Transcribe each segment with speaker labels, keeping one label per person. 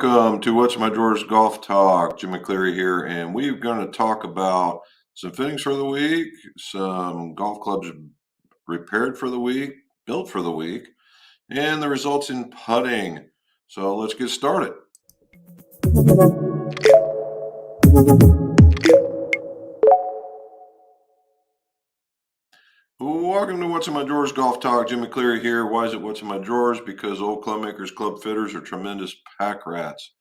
Speaker 1: Welcome to What's My Drawers Golf Talk. Jim McCleary here, and we're going to talk about some fittings for the week, some golf clubs repaired for the week, built for the week, and the results in putting. So let's get started. Welcome to What's in My Drawers Golf Talk. Jim McCleary here. Why is it What's in My Drawers? Because old club makers, club fitters are tremendous pack rats,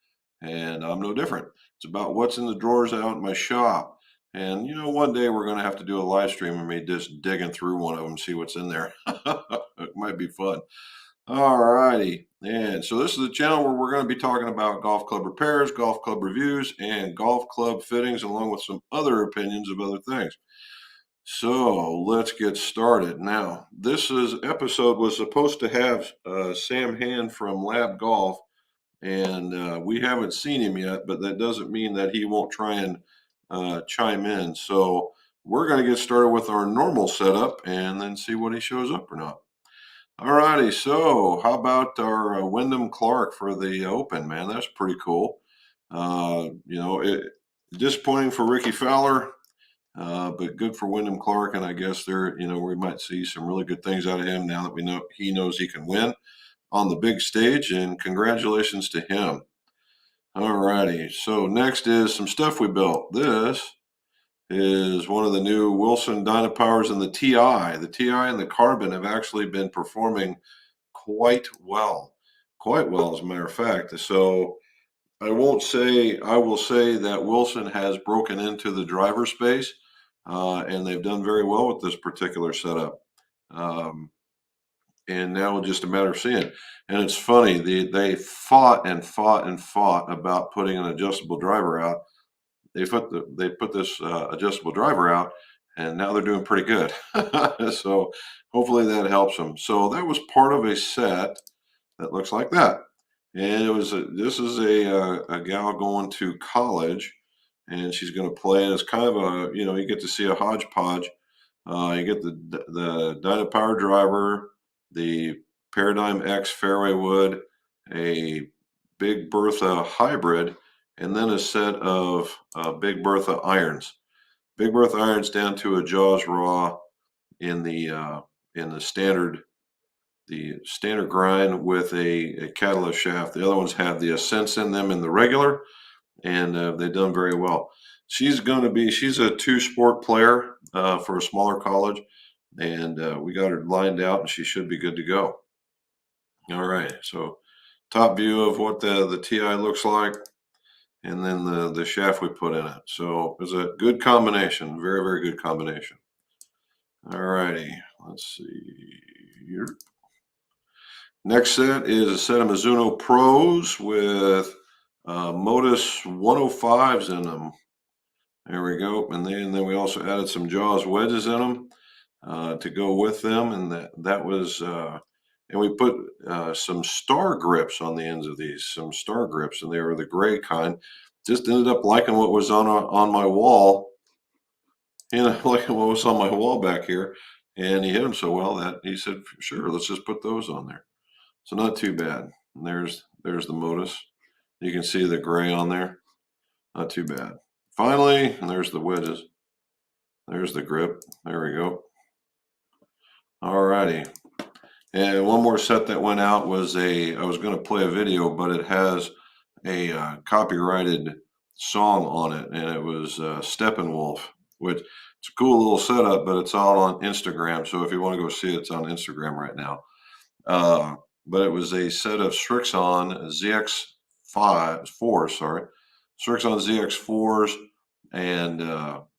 Speaker 1: and I'm no different. It's about what's in the drawers out in my shop. And one day we're going to have to do a live stream of me just digging through one of them, see what's in there. It might be fun. All righty. And so this is the channel where we're going to be talking about golf club repairs, golf club reviews, and golf club fittings, along with some other opinions of other things. So let's get started. Now, episode was supposed to have Sam Hand from Lab Golf, and we haven't seen him yet, but that doesn't mean that he won't try and chime in. So we're going to get started with our normal setup and then see what he shows up or not. All righty. So how about our Wyndham Clark for the Open, man? That's pretty cool. Disappointing for Ricky Fowler. But good for Wyndham Clark, and I guess we might see some really good things out of him now that we know he knows he can win on the big stage, and congratulations to him. All righty, so next is some stuff we built. This is one of the new Wilson Dynapowers and the TI. The TI and the Carbon have actually been performing quite well, as a matter of fact. So I will say that Wilson has broken into the driver space, and they've done very well with this particular setup. And now it's just a matter of seeing. And it's funny, they fought about putting an adjustable driver out. They put this adjustable driver out, and now they're doing pretty good. So hopefully that helps them. So that was part of a set that looks like that. And this is a gal going to college, and she's going to play. And it's kind of you get to see a hodgepodge. You get the Dynapower driver, the Paradigm X fairway wood, a Big Bertha hybrid, and then a set of Big Bertha irons. Big Bertha irons down to a Jaws raw in the standard. The standard grind with a catalyst shaft. The other ones have the Ascents in them in the regular, and they've done very well. She's a two-sport player for a smaller college, and we got her lined out, and she should be good to go. All right, so top view of what the TI looks like, and then the shaft we put in it. So it's a good combination, very, very good combination. All righty, let's see here. Next set is a set of Mizuno Pros with Modus 105s in them. There we go. And then we also added some Jaws wedges in them to go with them. And that was, and we put some star grips on the ends of these, some star grips, and they were the gray kind. Just ended up liking what was on my wall, liking what was on my wall back here. And he hit them so well that he said, sure, let's just put those on there. So not too bad. And there's the Modus. You can see the gray on there. Not too bad. Finally, and there's the wedges. There's the grip. There we go. All righty. And one more set that went out was I was going to play a video, but it has a copyrighted song on it, and it was Steppenwolf, which it's a cool little setup, but it's all on Instagram. So if you want to go see it, it's on Instagram right now. But it was a set of Strixon ZX4s, Strixon ZX4s, and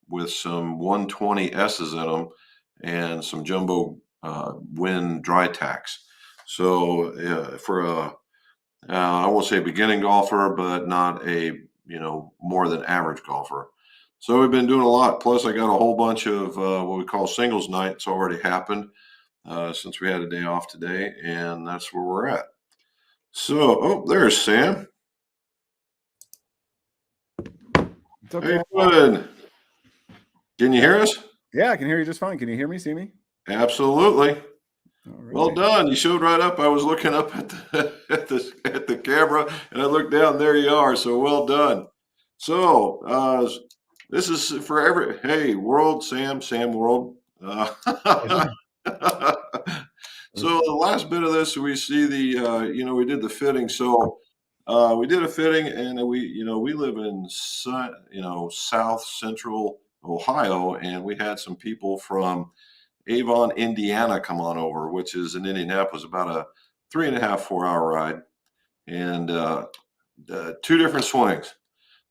Speaker 1: with some 120Ss in them and some jumbo Win dry tacks. So for I won't say beginning golfer, but not a more than average golfer. So we've been doing a lot. Plus, I got a whole bunch of what we call singles nights already happened. Since we had a day off today, and that's where we're at. So, there's Sam.
Speaker 2: It's okay.
Speaker 1: How you doing? Can you hear us?
Speaker 2: Yeah, I can hear you just fine. Can you hear me, see me?
Speaker 1: Absolutely.
Speaker 2: All
Speaker 1: Well
Speaker 2: right.
Speaker 1: done. You showed right up. I was looking up at the at the camera, and I looked down. There you are. So well done. So this is for every hey world, Sam world. So the last bit of this, we see the we did the fitting. So we did a fitting, and we live in South Central Ohio, and we had some people from Avon, Indiana, come on over, which is in Indianapolis, about a 3.5, 4 hour ride, and two different swings,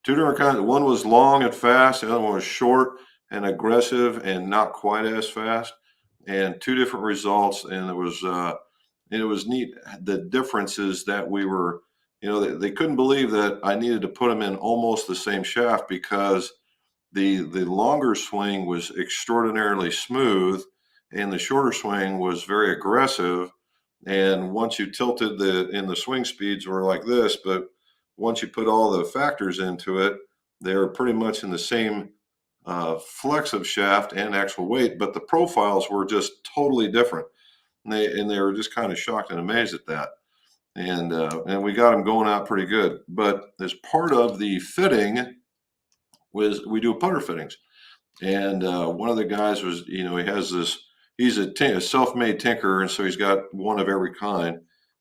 Speaker 1: two different kinds. One was long and fast, the other one was short and aggressive and not quite as fast, and two different results. And it was neat. The differences that we were, they couldn't believe that I needed to put them in almost the same shaft because the longer swing was extraordinarily smooth and the shorter swing was very aggressive. And once you tilted the swing speeds were like this, but once you put all the factors into it, they're pretty much in the same flex of shaft and actual weight, but the profiles were just totally different. And they were just kind of shocked and amazed at that. And we got them going out pretty good. But as part of the fitting was we do putter fittings. And one of the guys was, he has this, he's a self-made tinker, and so he's got one of every kind.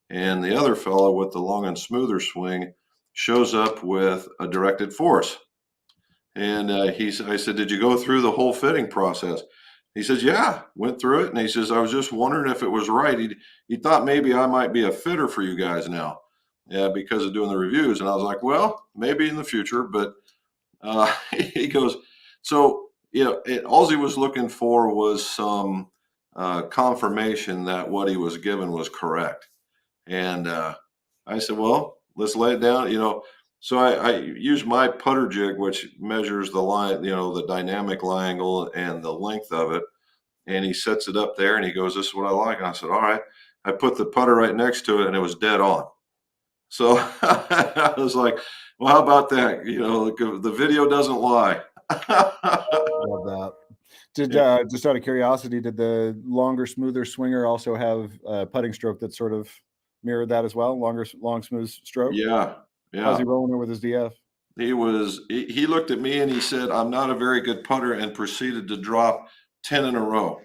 Speaker 1: And the other fellow with the long and smoother swing shows up with a directed force. And I said, did you go through the whole fitting process? He says, yeah, went through it. And he says, I was just wondering if it was right. He thought maybe I might be a fitter for you guys now, because of doing the reviews. And I was like, well, maybe in the future, but he goes, so all he was looking for was some confirmation that what he was given was correct. And I said, well, let's lay it down. So I use my putter jig, which measures the line, the dynamic line angle and the length of it. And he sets it up there, and he goes, "This is what I like." And I said, "All right." I put the putter right next to it, and it was dead on. So I was like, well, how about that? The video doesn't lie.
Speaker 2: Love that. Did
Speaker 1: Yeah,
Speaker 2: just out of curiosity, did the longer, smoother swinger also have a putting stroke that sort of mirrored that as well? Long, smooth stroke.
Speaker 1: yeah,
Speaker 2: How's
Speaker 1: yeah.
Speaker 2: he rolling it with his DF?
Speaker 1: He looked at me and he said, "I'm not a very good putter," and proceeded to drop 10 in a row.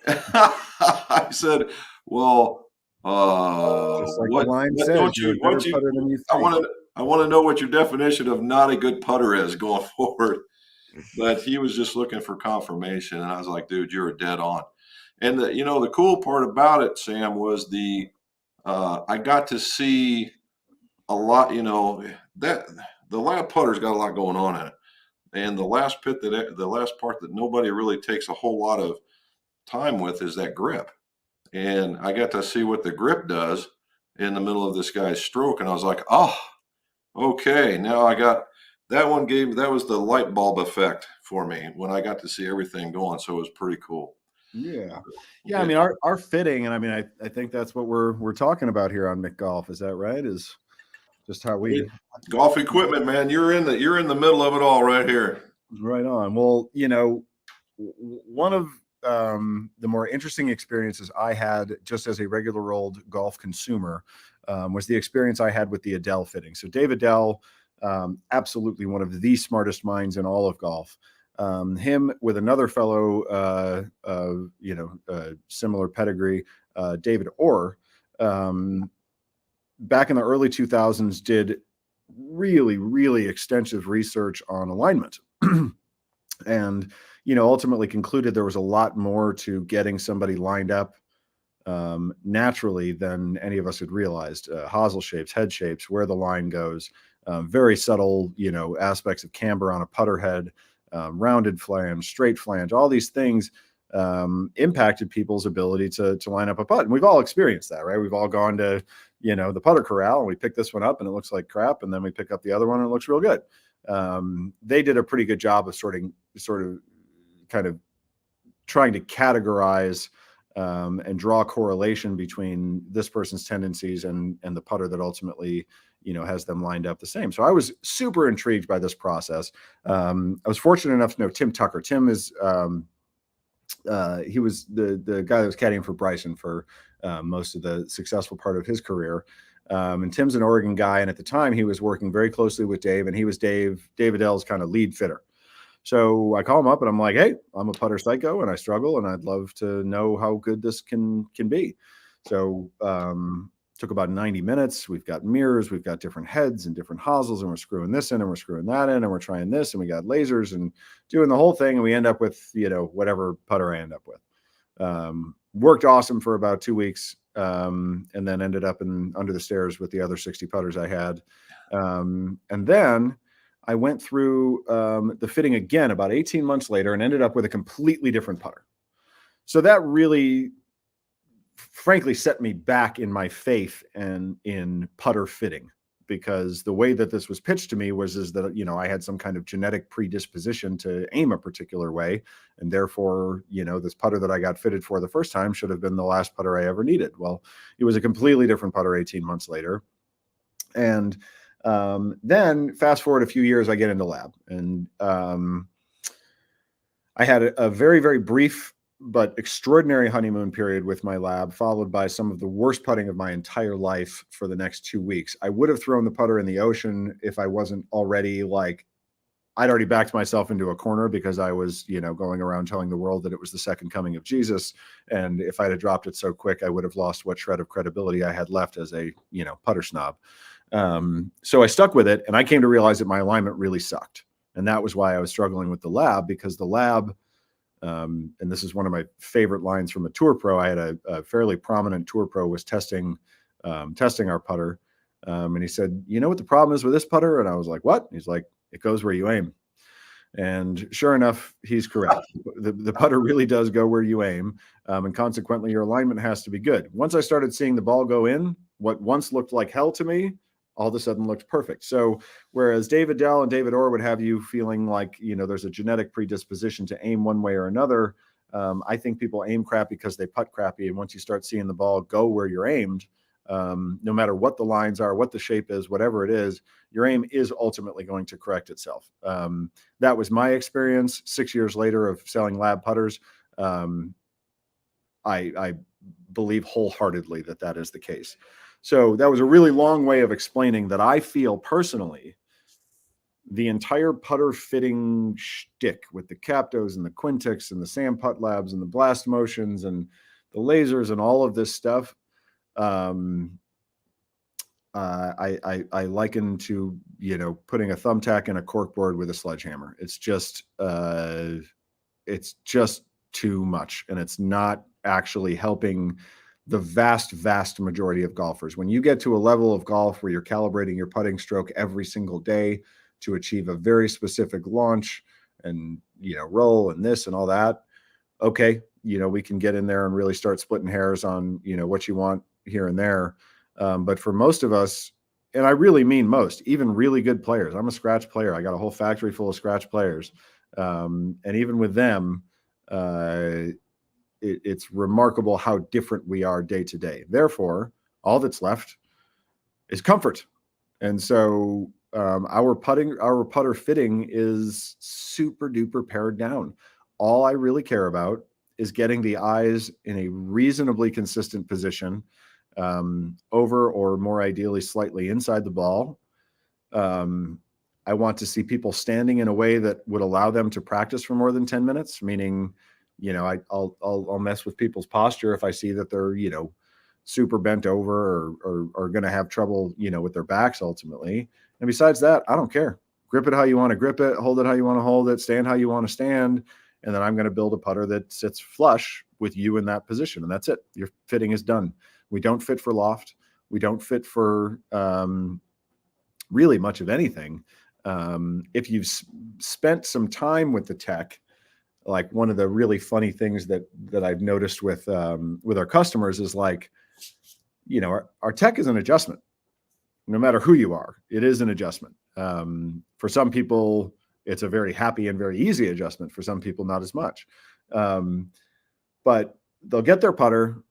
Speaker 1: I said, "Well,
Speaker 2: Just like the line
Speaker 1: what
Speaker 2: says,
Speaker 1: don't
Speaker 2: you're a
Speaker 1: you
Speaker 2: better putter than you
Speaker 1: I
Speaker 2: think.
Speaker 1: want to know what your definition of not a good putter is going forward." But he was just looking for confirmation, and I was like, "Dude, you're dead on." And the cool part about it, Sam, was I got to see a lot. That the lab putter's got a lot going on in it, and the last part that nobody really takes a whole lot of time with is that grip. And I got to see what the grip does in the middle of this guy's stroke, and I was like, oh, okay, now I got that was the light bulb effect for me when I got to see everything going. So it was pretty cool.
Speaker 2: Yeah. Yeah, I
Speaker 1: Yeah.
Speaker 2: mean, our fitting, and I mean, I think that's what we're talking about here on McGolf. Is that right? Is just how we
Speaker 1: Golf equipment, man. You're in the middle of it all right here.
Speaker 2: right on. Well, one of the more interesting experiences I had just as a regular old golf consumer was the experience I had with the Adele fitting. So Dave Adele, absolutely one of the smartest minds in all of golf. Him with another fellow, similar pedigree, David Orr, back in the early 2000s, did really, really extensive research on alignment. And ultimately concluded there was a lot more to getting somebody lined up naturally than any of us had realized. Hosel shapes, head shapes, where the line goes, very subtle aspects of camber on a putter head, rounded flange, straight flange, all these things impacted people's ability to line up a putt. And we've all experienced that, right? We've all gone to the putter corral and we pick this one up and it looks like crap, and then we pick up the other one and it looks real good. They did a pretty good job of sort of kind of trying to categorize and draw a correlation between this person's tendencies and the putter that ultimately has them lined up the same. So I was super intrigued by this process. I was fortunate enough to know Tim Tucker. Tim is he was the guy that was caddying for Bryson for most of the successful part of his career. And Tim's an Oregon guy, and at the time he was working very closely with Dave, and he was Dave Adele's kind of lead fitter. So I call him up and I'm like, hey, I'm a putter psycho and I struggle and I'd love to know how good this can be. So took about 90 minutes. We've got mirrors, we've got different heads and different hosels, and we're screwing this in and we're screwing that in and we're trying this and we got lasers and doing the whole thing. And we end up with, whatever putter I end up with. Worked awesome for about 2 weeks. And then ended up under the stairs with the other 60 putters I had. And then I went through the fitting again about 18 months later and ended up with a completely different putter. So that really, frankly, set me back in my faith and in putter fitting, because the way that this was pitched to me is that, I had some kind of genetic predisposition to aim a particular way. And therefore, this putter that I got fitted for the first time should have been the last putter I ever needed. Well, it was a completely different putter 18 months later. And then fast forward a few years, I get into lab, and I had a very, very brief but extraordinary honeymoon period with my lab, followed by some of the worst putting of my entire life for the next 2 weeks. I would have thrown the putter in the ocean if I wasn't already I'd already backed myself into a corner because I was, going around telling the world that it was the second coming of Jesus. And if I'd have dropped it so quick, I would have lost what shred of credibility I had left as a, putter snob. So I stuck with it, and I came to realize that my alignment really sucked. And that was why I was struggling with the lab, because the lab, and this is one of my favorite lines from a tour pro. I had a fairly prominent tour pro was testing our putter. And he said, you know what the problem is with this putter? And I was like, what? He's like, it goes where you aim. And sure enough, he's correct. The putter really does go where you aim. And consequently, your alignment has to be good. Once I started seeing the ball go in, what once looked like hell to me, all of a sudden looked perfect. So whereas David Dell and David Orr would have you feeling like, there's a genetic predisposition to aim one way or another, I think people aim crap because they putt crappy. And once you start seeing the ball go where you're aimed, no matter what the lines are, what the shape is, whatever it is, your aim is ultimately going to correct itself. That was my experience 6 years later of selling lab putters. I believe wholeheartedly that is the case. So that was a really long way of explaining that I feel personally the entire putter fitting shtick with the Captos and the Quintex and the Sam Putt Labs and the blast motions and the lasers and all of this stuff, I liken to, putting a thumbtack in a corkboard with a sledgehammer. It's just too much, and it's not actually helping the vast majority of golfers. When you get to a level of golf where you're calibrating your putting stroke every single day to achieve a very specific launch and, roll and this and all that, okay, we can get in there and really start splitting hairs on, what you want here and there. But for most of us, and I really mean most, even really good players, I'm a scratch player. I got a whole factory full of scratch players. And even with them, it's remarkable how different we are day to day. Therefore, all that's left is comfort. And so our putter fitting is super duper pared down. All I really care about is getting the eyes in a reasonably consistent position, over or more ideally slightly inside the ball. I want to see people standing in a way that would allow them to practice for more than 10 minutes, meaning, I'll mess with people's posture if I see that they're, super bent over or are going to have trouble, with their backs ultimately. And besides that, I don't care. Grip it how you want to grip it, hold it how you want to hold it, stand how you want to stand. And then I'm going to build a putter that sits flush with you in that position. And that's it. Your fitting is done. We don't fit for loft. We don't fit for really much of anything. If you've spent some time with the tech, like one of the really funny things that I've noticed with our customers is like, our tech is an adjustment. No matter who you are, it is an adjustment. For some people, it's a very happy and very easy adjustment. For some people, not as much. But they'll get their putter,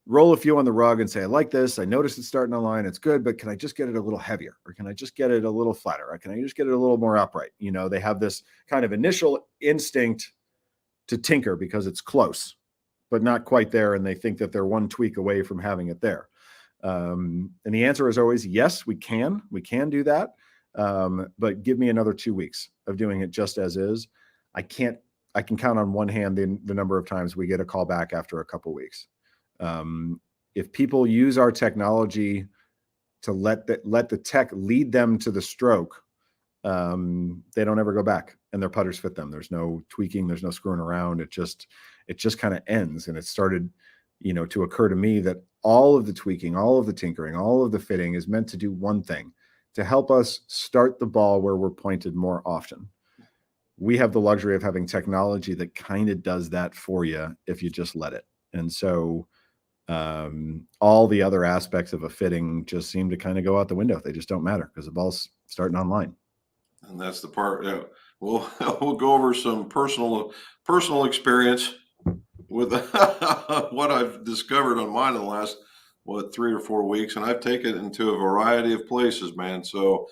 Speaker 2: roll a few on the rug and say, I like this. I noticed it's starting to line. It's good, but can I just get it a little heavier? Or can I just get it a little flatter? Or can I just get it a little more upright? They have this kind of initial instinct tinker because it's close, but not quite there. And they think that they're one tweak away from having it there. And the answer is always, yes, we can do that. But give me another 2 weeks of doing it just as is. I can count on one hand the number of times we get a call back after a couple weeks. If people use our technology to let the tech lead them to the stroke, they don't ever go back, and their putters fit them. There's no tweaking, there's no screwing around. It just kind of ends. And it started, to occur to me that all of the tweaking, all of the tinkering, all of the fitting is meant to do one thing: to help us start the ball where we're pointed more often. We have the luxury of having technology that kind of does that for you if you just let it. And so all the other aspects of a fitting just seem to kind of go out the window. They just don't matter because the ball's starting online.
Speaker 1: And that's the part. We'll go over some personal experience with what I've discovered on mine in the last 3 or 4 weeks, and I've taken it into a variety of places, man. So,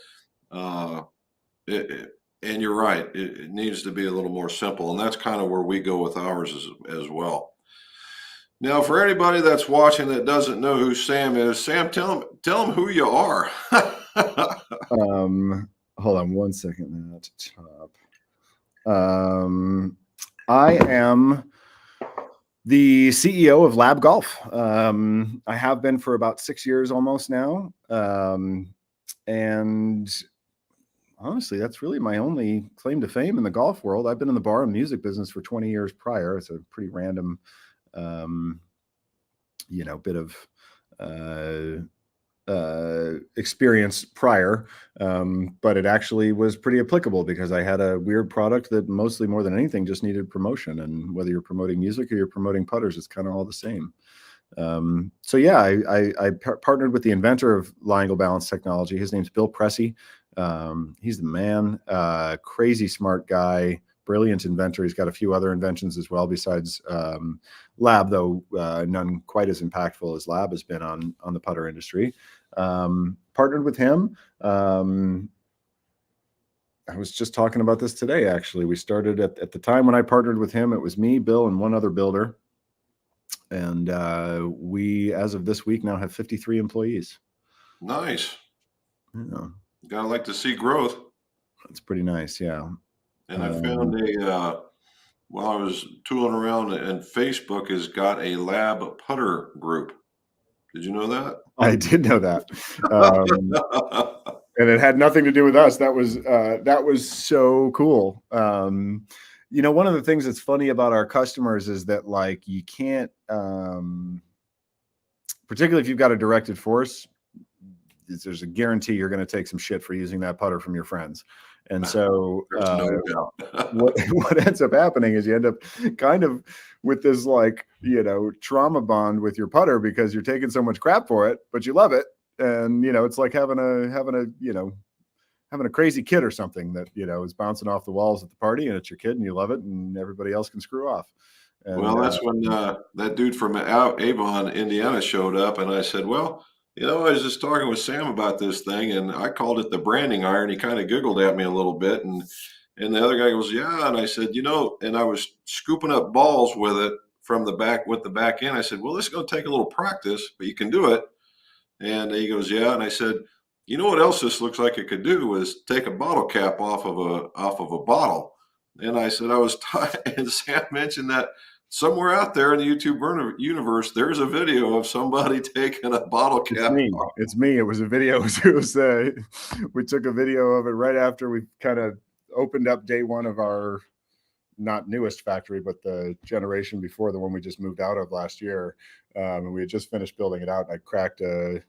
Speaker 1: and you're right, it needs to be a little more simple, and that's kind of where we go with ours as well. Now, for anybody that's watching that doesn't know who Sam is, Sam, tell them who you are.
Speaker 2: Hold on one second at the top. I am the CEO of Lab Golf. I have been for about 6 years almost now. And honestly, that's really my only claim to fame in the golf world. I've been in the bar and music business for 20 years prior. It's a pretty random, bit of experience prior, but it actually was pretty applicable because I had a weird product that mostly, more than anything, just needed promotion. And whether you're promoting music or you're promoting putters, it's kind of all the same. So yeah, I partnered with the inventor of Lying Balance technology. His name's Bill Pressey. He's the man, crazy smart guy, brilliant inventor. He's got a few other inventions as well besides Lab, though none quite as impactful as Lab has been on the putter industry. Partnered with him. I was just talking about this today, actually. We started at the time when I partnered with him, it was me, Bill, and one other builder. And we, as of this week, now have 53 employees.
Speaker 1: Nice.
Speaker 2: Yeah.
Speaker 1: Gotta like to see growth.
Speaker 2: That's pretty nice, yeah.
Speaker 1: And I found while I was tooling around, and Facebook has got a Lab putter group. Did you know that?
Speaker 2: I did know that. And it had nothing to do with us. That was so cool. One of the things that's funny about our customers is that, like, you can't, particularly if you've got a directed force, there's a guarantee you're going to take some shit for using that putter from your friends. And so
Speaker 1: no doubt.
Speaker 2: what ends up happening is you end up kind of with this, like, trauma bond with your putter because you're taking so much crap for it, but you love it. And, it's like having a crazy kid or something that, is bouncing off the walls at the party, and it's your kid and you love it and everybody else can screw off. And,
Speaker 1: well, that's when that dude from Avon, Indiana showed up, and I said, well, I was just talking with Sam about this thing, and I called it the branding iron. He kind of giggled at me a little bit, and the other guy goes, yeah. And I said, and I was scooping up balls with it from the back with the back end. I said, well, this is going to take a little practice, but you can do it. And he goes, yeah. And I said, what else this looks like it could do is take a bottle cap off of a bottle. And I said, and Sam mentioned that somewhere out there in the YouTube universe, there's a video of somebody taking a bottle cap.
Speaker 2: It's me. It was a video. We took a video of it right after we kind of opened up day one of our not newest factory, but the generation before, the one we just moved out of last year. And we had just finished building it out, and I cracked a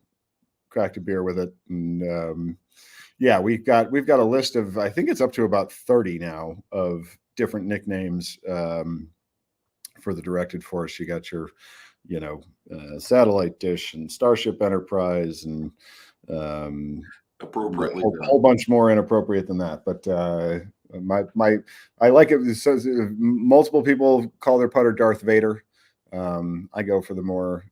Speaker 2: beer with it. And yeah, we've got a list of, I think it's up to about 30 now, of different nicknames for the directed force. You got your, satellite dish and Starship Enterprise, and
Speaker 1: appropriately
Speaker 2: a whole bunch more inappropriate than that. But I like it. It says multiple people call their putter Darth Vader. I go for the more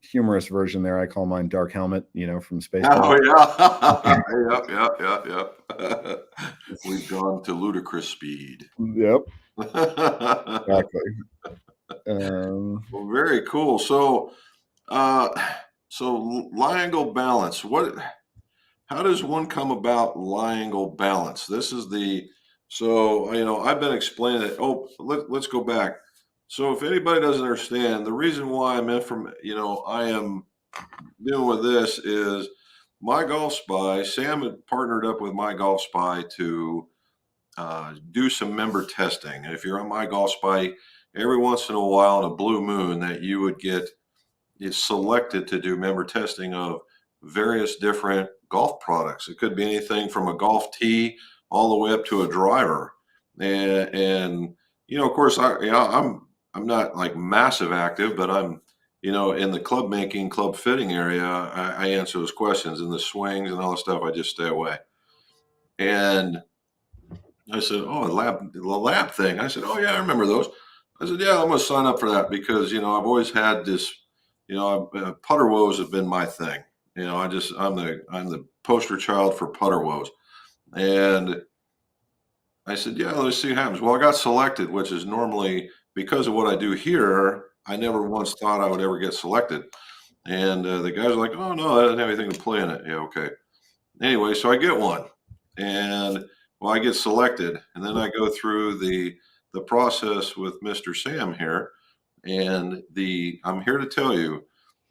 Speaker 2: humorous version there. I call mine Dark Helmet, from
Speaker 1: Oh
Speaker 2: Spaceballs.
Speaker 1: yeah, yep. We've gone to ludicrous speed.
Speaker 2: Yep,
Speaker 1: Well,
Speaker 2: exactly.
Speaker 1: very cool. Uh, so lie angle balance. How does one come about lie angle balance? This is so I've been explaining it. Oh, let's go back. So if anybody doesn't understand, the reason why I am dealing with this is MyGolfSpy. Sam had partnered up with MyGolfSpy to do some member testing. And if you're on MyGolfSpy, every once in a while, on a blue moon, that you would get is selected to do member testing of various different golf products. It could be anything from a golf tee all the way up to a driver. And of course, I'm not like massive active, but I'm in the club making, club fitting area. I answer those questions, and the swings and all the stuff. I just stay away. And I said, "Oh, the lab thing." I said, "Oh yeah, I remember those." I said, "Yeah, I'm going to sign up for that because I've always had this. Putter woes have been my thing. I'm the poster child for putter woes." And I said, "Yeah, let's see what happens." Well, I got selected, which is normally because of what I do here. I never once thought I would ever get selected. And the guys are like, "Oh no, I didn't have anything to play in it." Yeah, okay. Anyway, so I get one, and well, I get selected, and then I go through the process with Mr. Sam here, and I'm here to tell you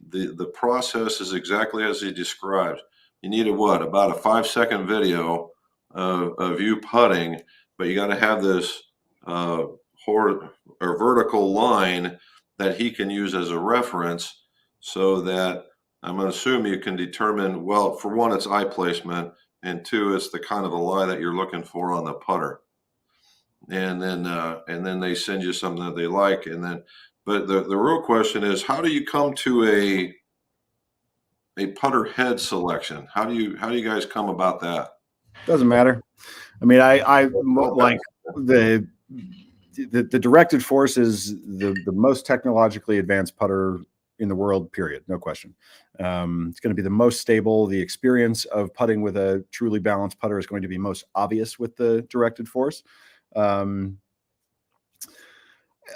Speaker 1: the process is exactly as he describes. You need about a 5-second video of you putting, but you got to have this or vertical line that he can use as a reference, so that I'm going to assume you can determine, well, for one, it's eye placement, and two, it's the kind of a lie that you're looking for on the putter. And then they send you something that they like, but the real question is, how do you come to a putter head selection? How do you guys come about that?
Speaker 2: Doesn't matter. I mean, I like the directed force is the most technologically advanced putter in the world, period. No question. It's going to be the most stable. The experience of putting with a truly balanced putter is going to be most obvious with the directed force.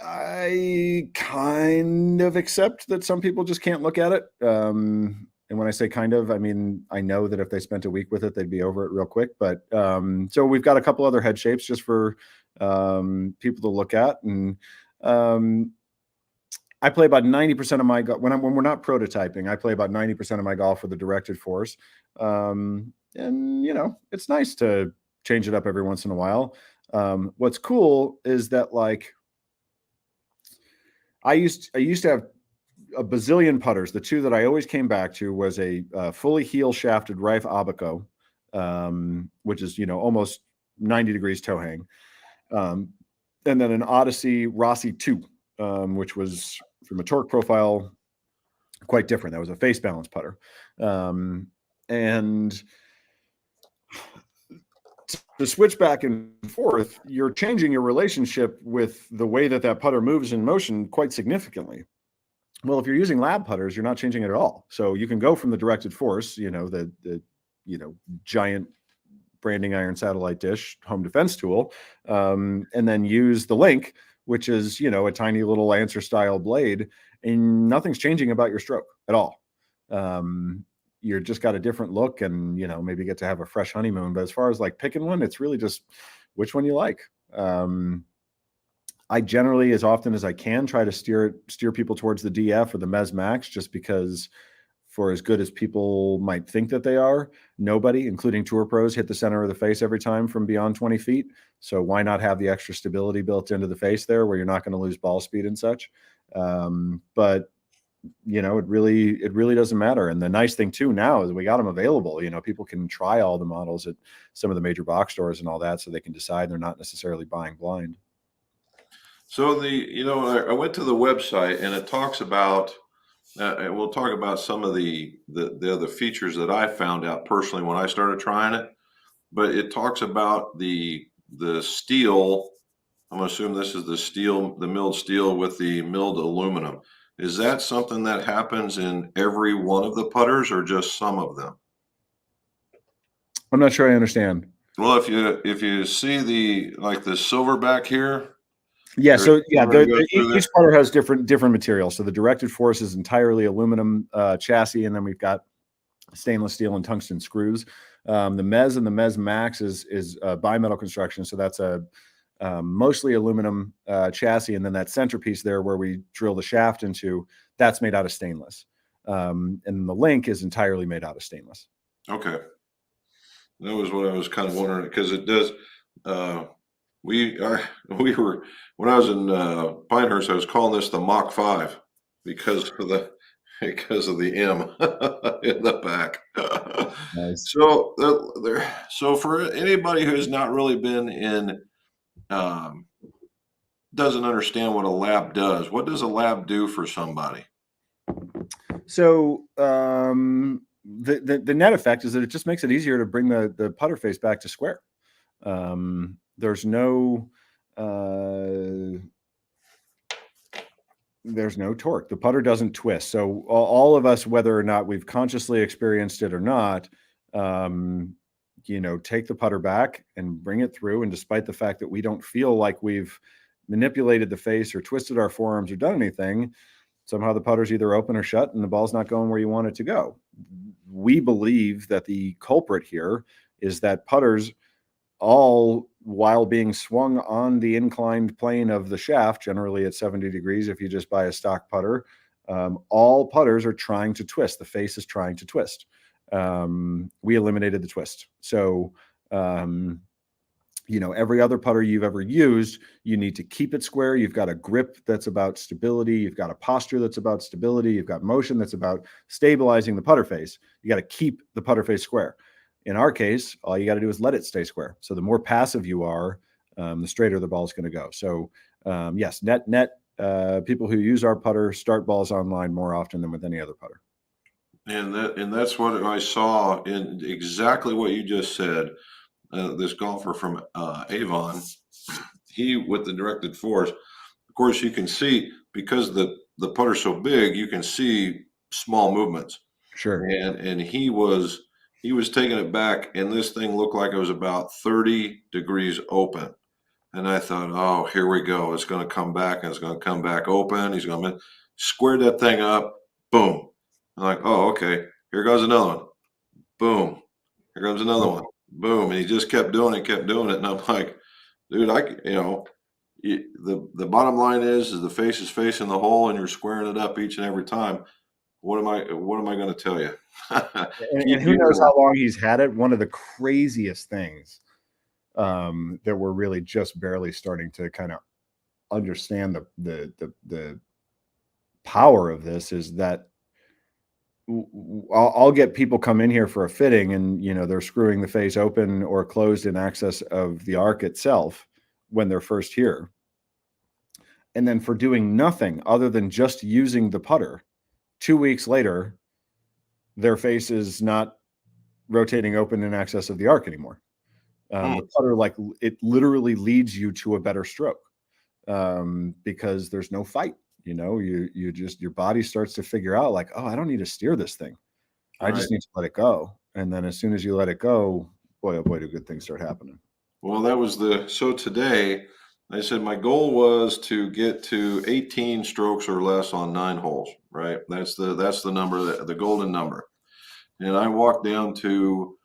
Speaker 2: I kind of accept that some people just can't look at it. And when I say kind of, I mean, I know that if they spent a week with it, they'd be over it real quick. But so we've got a couple other head shapes just for people to look at. And I play about 90% of my golf when we're not prototyping. I play about 90% of my golf with a directed force. And it's nice to change it up every once in a while. What's cool is that, like, I used to have a bazillion putters. The two that I always came back to was a fully heel shafted Rife Abaco, which is almost 90 degrees toe hang, and then an Odyssey Rossi 2, which was, from a torque profile, quite different. That was a face balance putter, and to switch back and forth, you're changing your relationship with the way that putter moves in motion quite significantly. Well, if you're using lab putters, you're not changing it at all. So you can go from the directed force, the giant branding iron satellite dish home defense tool, and then use the link, which is a tiny little Lancer style blade, and nothing's changing about your stroke at all. You're just got a different look, and maybe get to have a fresh honeymoon. But as far as like picking one, it's really just which one you like. I generally, as often as I can, try to steer people towards the DF or the Mes Max, just because, for as good as people might think that they are, nobody, including tour pros, hit the center of the face every time from beyond 20 feet. So why not have the extra stability built into the face there, where you're not going to lose ball speed and such? But it really doesn't matter. And the nice thing too now is we got them available. People can try all the models at some of the major box stores and all that, so they can decide. They're not necessarily buying blind.
Speaker 1: So I went to the website, and it talks about, and we'll talk about some of the other features that I found out personally when I started trying it. But it talks about the steel. I'm going to assume this is the milled steel with the milled aluminum. Is that something that happens in every one of the putters or just some of them?
Speaker 2: I'm not sure I understand.
Speaker 1: Well, if you see the silverback here,
Speaker 2: Yeah,
Speaker 1: there's
Speaker 2: so yeah,
Speaker 1: silver that goes through
Speaker 2: each
Speaker 1: there.
Speaker 2: putter has different materials. So the directed force is entirely aluminum chassis, and then we've got stainless steel and tungsten screws. The Mez and the Mez Max is bimetal construction, so that's a mostly aluminum chassis, and then that centerpiece there where we drill the shaft into, that's made out of stainless, and the link is entirely made out of stainless.
Speaker 1: Okay. That was what I was kind of wondering because it does. Uh, we were when I was in Pinehurst, I was calling this the Mach 5 because of the M in the back.
Speaker 2: Nice.
Speaker 1: So so for anybody who's not really been in, um, doesn't understand what a lab does. What does a lab do for somebody?
Speaker 2: So the net effect is that it just makes it easier to bring the putter face back to square. There's no there's no torque. The putter doesn't twist. So all of us, whether or not we've consciously experienced it or not, um, take the putter back and bring it through. And despite the fact that we don't feel like we've manipulated the face or twisted our forearms or done anything, somehow the putter's either open or shut and the ball's not going where you want it to go. We believe that the culprit here is that putters, all while being swung on the inclined plane of the shaft, generally at 70 degrees if you just buy a stock putter, all putters are trying to twist. The face is trying to twist. We eliminated the twist. So, every other putter you've ever used, you need to keep it square. You've got a grip that's about stability. You've got a posture that's about stability. You've got motion that's about stabilizing the putter face. You got to keep the putter face square. In our case, all you got to do is let it stay square. So the more passive you are, the straighter the ball is going to go. So yes, net, people who use our putter start balls online more often than with any other putter.
Speaker 1: And that's what I saw in exactly what you just said. This golfer from Avon, he with the directed force. Of course, you can see because the putter's so big, you can see small movements.
Speaker 2: Sure.
Speaker 1: And he was taking it back, and this thing looked like it was about 30 degrees open. And I thought, oh, here we go. It's going to come back, and it's going to come back open. He's going to square that thing up. Boom. I'm like, oh, okay. Here goes another one. Boom. Here comes another one. Boom. And he just kept doing it, kept doing it. And I'm like, dude, the bottom line is the face is facing the hole, and you're squaring it up each and every time. What am I going to tell you?
Speaker 2: And
Speaker 1: Keep
Speaker 2: who
Speaker 1: using
Speaker 2: knows
Speaker 1: it.
Speaker 2: how long he's had it. One of the craziest things that we're really just barely starting to kind of understand the power of this is that I'll get people come in here for a fitting and they're screwing the face open or closed in access of the arc itself when they're first here, and then for doing nothing other than just using the putter 2 weeks later their face is not rotating open in access of the arc anymore.
Speaker 1: Hmm.
Speaker 2: The putter, like, it literally leads you to a better stroke because there's no fight. You just, your body starts to figure out like, oh, I don't need to steer this thing. I
Speaker 1: Right.
Speaker 2: just need to let it go. And then as soon as you let it go, boy, oh boy, do good things start happening.
Speaker 1: Well, so today I said my goal was to get to 18 strokes or less on 9 holes, right? That's the number, the golden number. And I walked down to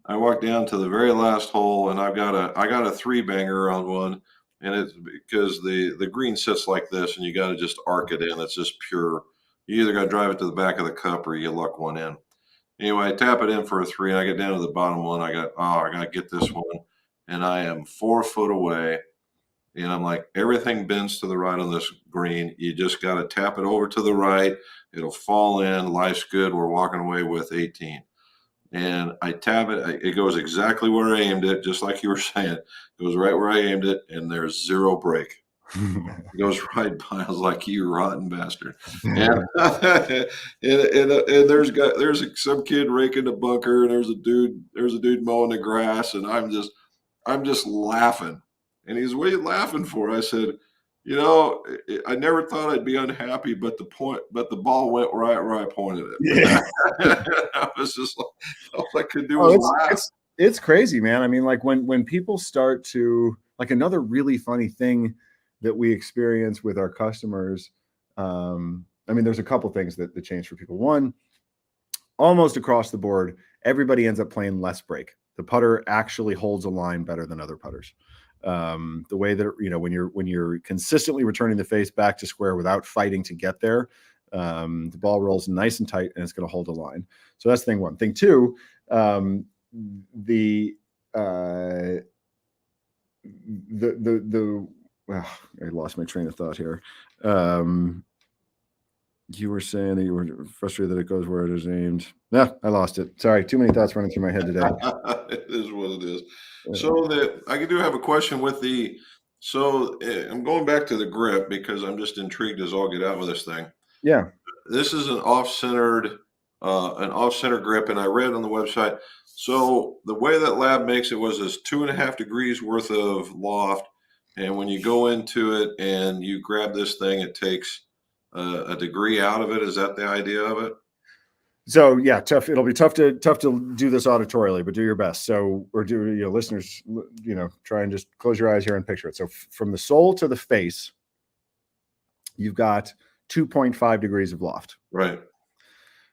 Speaker 1: the very last hole, and I got a three banger on one, and it's because the green sits like this, and you got to just arc it in. It's just pure. You either got to drive it to the back of the cup or you luck one in. Anyway, I tap it in for a three, and I get down to the bottom one. I got to get this one, and I am 4 foot away. And I'm like, everything bends to the right on this green. You just got to tap it over to the right. It'll fall in. Life's good. We're walking away with 18. And I tap it. It goes exactly where I aimed it, just like you were saying. It goes right where I aimed it, and there's zero break. It goes right by. I was like, "You rotten bastard!" And and there's some kid raking the bunker, and there's a dude mowing the grass, and I'm just laughing. And he's, "What are you laughing for?" I said, You know, I never thought I'd be unhappy, but the ball went right where I pointed
Speaker 2: Yeah.
Speaker 1: it. I was just like, all I could do
Speaker 2: Oh,
Speaker 1: was
Speaker 2: it's
Speaker 1: laugh.
Speaker 2: it's it's crazy, man. I mean, like when people start to like another really funny thing that we experience with our customers. I mean, there's a couple things that change for people. One, almost across the board, everybody ends up playing less break. The putter actually holds a line better than other putters. The way that when you're consistently returning the face back to square without fighting to get there, the ball rolls nice and tight and it's going to hold a line. So that's thing one. Thing two, the the well, I lost my train of thought here. You were saying that you were frustrated that it goes where it is aimed. Yeah, I lost it. Sorry, too many thoughts running through my head today.
Speaker 1: It is what it is.
Speaker 2: Uh,
Speaker 1: So that I do have a question with the. So I'm going back to the grip because I'm just intrigued as all get out with this thing.
Speaker 2: yeah.
Speaker 1: This is an off-center grip, and I read on the website. So the way that lab makes it was this 2.5 degrees worth of loft, and when you go into it and you grab this thing, it takes a degree out of it. Is that the idea of it?
Speaker 2: So yeah, tough. It'll be tough to do this auditorially, but do your best. So, or do listeners, try and just close your eyes here and picture it. So from the sole to the face, you've got 2.5 degrees of loft.
Speaker 1: Right.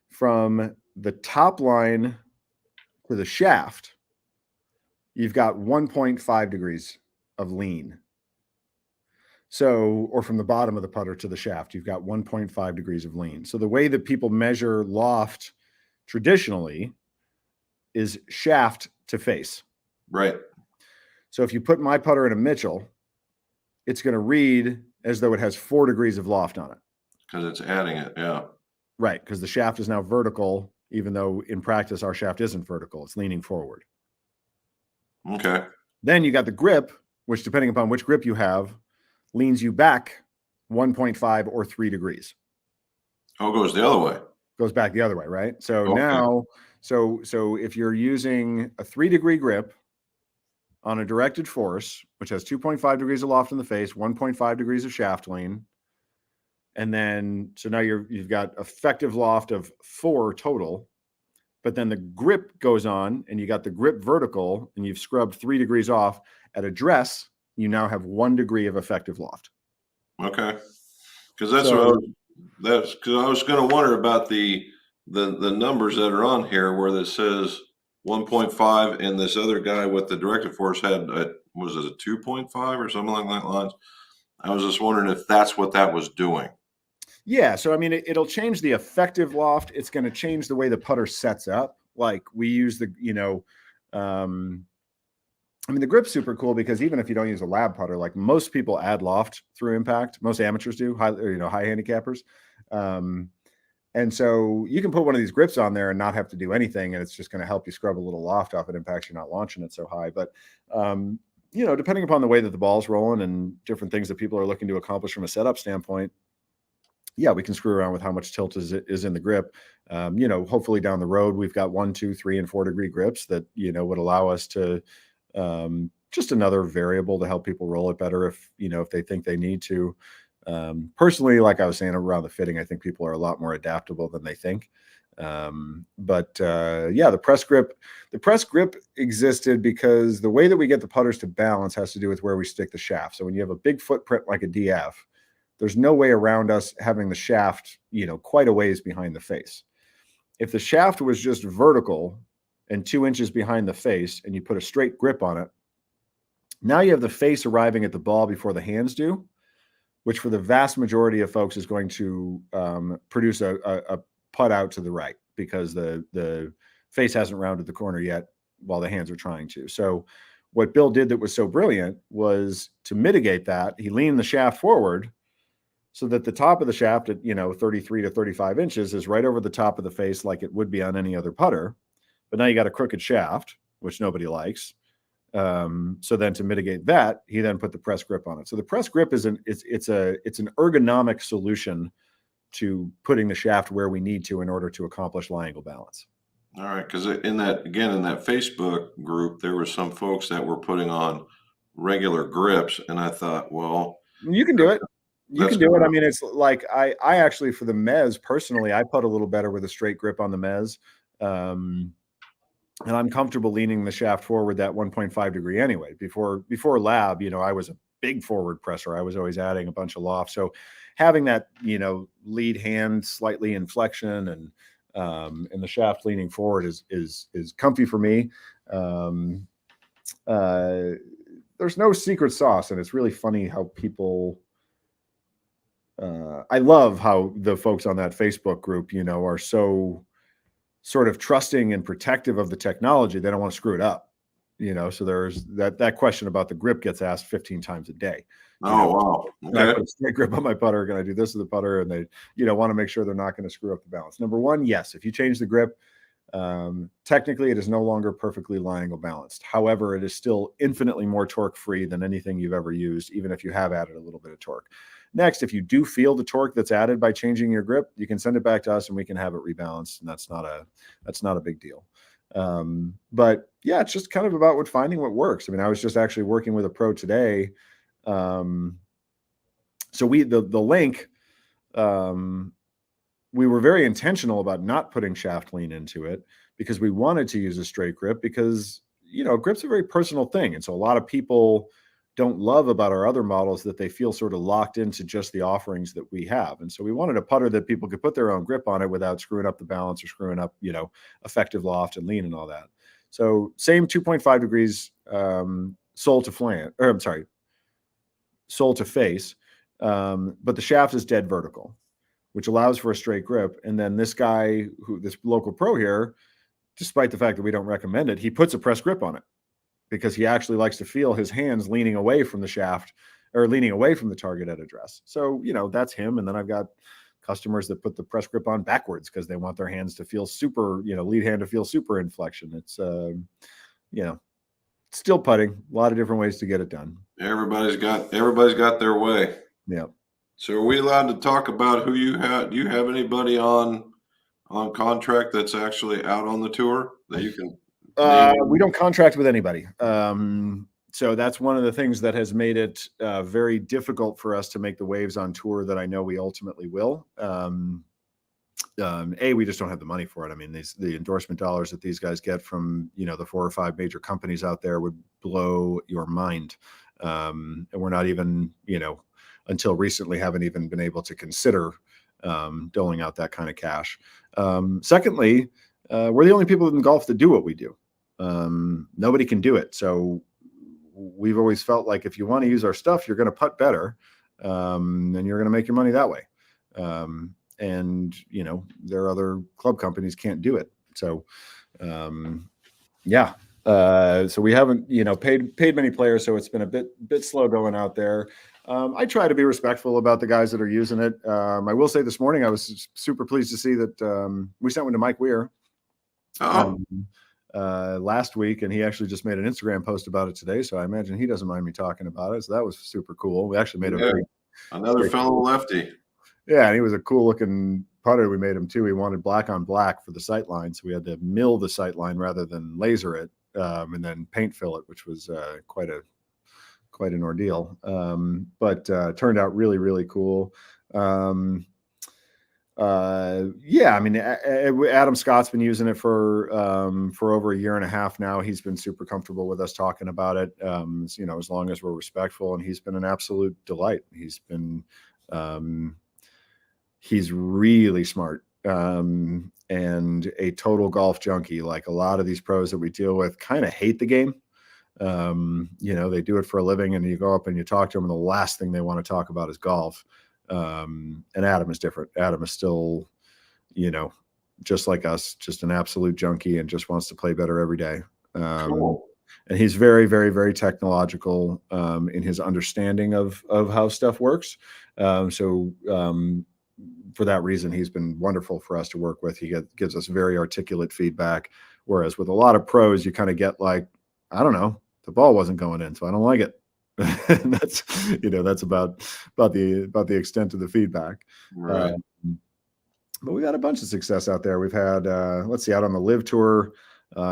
Speaker 2: From the top line to the shaft, you've got 1.5 degrees of lean. So, or from the bottom of the putter to the shaft, you've got 1.5 degrees of lean. So the way that people measure loft traditionally is shaft to face.
Speaker 1: Right.
Speaker 2: So if you put my putter in a Mitchell, it's going to read as though it has 4 degrees of loft on it.
Speaker 1: Because it's adding it. Yeah.
Speaker 2: Right. Because the shaft is now vertical, even though in practice our shaft isn't vertical. It's leaning forward.
Speaker 1: Okay.
Speaker 2: Then you got the grip, which depending upon which grip you have, leans you back 1.5 or 3 degrees.
Speaker 1: Oh, it goes the other way.
Speaker 2: Goes back the other way, right? So
Speaker 1: Okay.
Speaker 2: now, so if you're using a 3-degree grip on a directed force, which has 2.5 degrees of loft in the face, 1.5 degrees of shaft lean, and then so now you've got effective loft of 4 total, but then the grip goes on and you got the grip vertical and you've scrubbed 3 degrees off. At address, you now have 1 degree of effective loft.
Speaker 1: Okay. Because that's
Speaker 2: So,
Speaker 1: that's because I was going to wonder about the numbers that are on here where it says 1.5 and this other guy with the directed force had was it a 2.5 or something like that lines. I was just wondering if that's what that was doing.
Speaker 2: yeah, so I mean, it'll change the effective loft. It's going to change the way the putter sets up. Like we use the, I mean, the grip's super cool because even if you don't use a lab putter, like most people add loft through impact, most amateurs do, high handicappers. And so you can put one of these grips on there and not have to do anything, and it's just going to help you scrub a little loft off. It impacts you're not launching it so high. But depending upon the way that the ball's rolling and different things that people are looking to accomplish from a setup standpoint, yeah, we can screw around with how much tilt is in the grip. Hopefully down the road, we've got 1, 2, 3, and 4 degree grips that, would allow us to just another variable to help people roll it better if they think they need to. Personally, like I was saying around the fitting, I think people are a lot more adaptable than they think. The press grip existed because the way that we get the putters to balance has to do with where we stick the shaft. So when you have a big footprint like a DF, there's no way around us having the shaft, quite a ways behind the face. If the shaft was just vertical and 2 inches behind the face and you put a straight grip on it, now you have the face arriving at the ball before the hands do, which for the vast majority of folks is going to produce a putt out to the right because the face hasn't rounded the corner yet while the hands are trying to. So what Bill did that was so brilliant was to mitigate that. He leaned the shaft forward so that the top of the shaft at 33 to 35 inches is right over the top of the face like it would be on any other putter. But now you got a crooked shaft, which nobody likes. So then to mitigate that, he then put the press grip on it. So the press grip is an ergonomic solution to putting the shaft where we need to in order to accomplish lie angle balance.
Speaker 1: All right, because in that Facebook group, there were some folks that were putting on regular grips, and I thought, well,
Speaker 2: You can do it. You
Speaker 1: That's
Speaker 2: can do
Speaker 1: good
Speaker 2: it. I
Speaker 1: enough.
Speaker 2: mean, it's like I actually for the mez personally, I put a little better with a straight grip on the mez. Um, and I'm comfortable leaning the shaft forward that 1.5 degree anyway. Before lab, I was a big forward presser. I was always adding a bunch of loft. So having that, lead hand slightly in flexion and the shaft leaning forward is comfy for me. Uh, there's no secret sauce, and it's really funny how people. I love how the folks on that Facebook group, are so sort of trusting and protective of the technology. They don't want to screw it up, So there's that question about the grip gets asked 15 times a day.
Speaker 1: Oh, wow.
Speaker 2: Can I
Speaker 1: Okay.
Speaker 2: put a straight grip on my putter? Can I do this with the putter? And they, want to make sure they're not going to screw up the balance. Number one, yes, if you change the grip, technically it is no longer perfectly lying or balanced. However, it is still infinitely more torque free than anything you've ever used, even if you have added a little bit of torque. Next, if you do feel the torque that's added by changing your grip, you can send it back to us and we can have it rebalanced. And that's not a big deal. But yeah, it's just kind of about finding what works. I mean, I was just actually working with a pro today. So the link, we were very intentional about not putting shaft lean into it because we wanted to use a straight grip because, grip's a very personal thing. And so a lot of people don't love about our other models that they feel sort of locked into just the offerings that we have. And so we wanted a putter that people could put their own grip on it without screwing up the balance or screwing up, effective loft and lean and all that. So same 2.5 degrees, sole to flange, or I'm sorry, sole to face. But the shaft is dead vertical, which allows for a straight grip. And then this local pro here, despite the fact that we don't recommend it, he puts a press grip on it because he actually likes to feel his hands leaning away from the shaft or leaning away from the target at address. So, that's him. And then I've got customers that put the press grip on backwards because they want their hands to feel super, lead hand to feel super in flexion. It's, still putting, a lot of different ways to get it done.
Speaker 1: Everybody's got their way.
Speaker 2: Yeah.
Speaker 1: So are we allowed to talk about who you have? Do you have anybody on contract that's actually out on the tour that you can name?
Speaker 2: We don't contract with anybody. So that's one of the things that has made it very difficult for us to make the waves on tour that I know we ultimately will. We just don't have the money for it. I mean, the endorsement dollars that these guys get from, the 4 or 5 major companies out there would blow your mind. And we're not even, until recently haven't even been able to consider doling out that kind of cash. Secondly, we're the only people in golf that do what we do. Nobody can do it. So we've always felt like if you want to use our stuff, you're going to putt better, and you're going to make your money that way. And their other club companies can't do it. So, yeah. So we haven't, paid many players. So it's been a bit slow going out there. I try to be respectful about the guys that are using it. I will say this morning, I was super pleased to see that we sent one to Mike Weir last week, and he actually just made an Instagram post about it today. So I imagine he doesn't mind me talking about it. So that was super cool. We actually made
Speaker 1: another fellow lefty.
Speaker 2: Yeah, and he was a cool looking putter. We made him too. He wanted black on black for the sight line, so we had to mill the sight line rather than laser it, and then paint fill it, which was quite an ordeal. But turned out really, really cool. Yeah, I mean, Adam Scott's been using it for over a year and a half now. He's been super comfortable with us talking about it. As long as we're respectful, and he's been an absolute delight. He's really smart and a total golf junkie. Like a lot of these pros that we deal with kind of hate the game. They do it for a living, and you go up and you talk to them, and the last thing they want to talk about is golf. And Adam is different. Adam is still, just like us, just an absolute junkie and just wants to play better every day.
Speaker 1: Cool.
Speaker 2: And he's very, very, very technological in his understanding of how stuff works. For that reason, he's been wonderful for us to work with. He gives us very articulate feedback. Whereas with a lot of pros, you kind of get like, I don't know, the ball wasn't going in, so I don't like it. And that's about the extent of the feedback.
Speaker 1: Right.
Speaker 2: But we got a bunch of success out there. We've had, out on the Live Tour,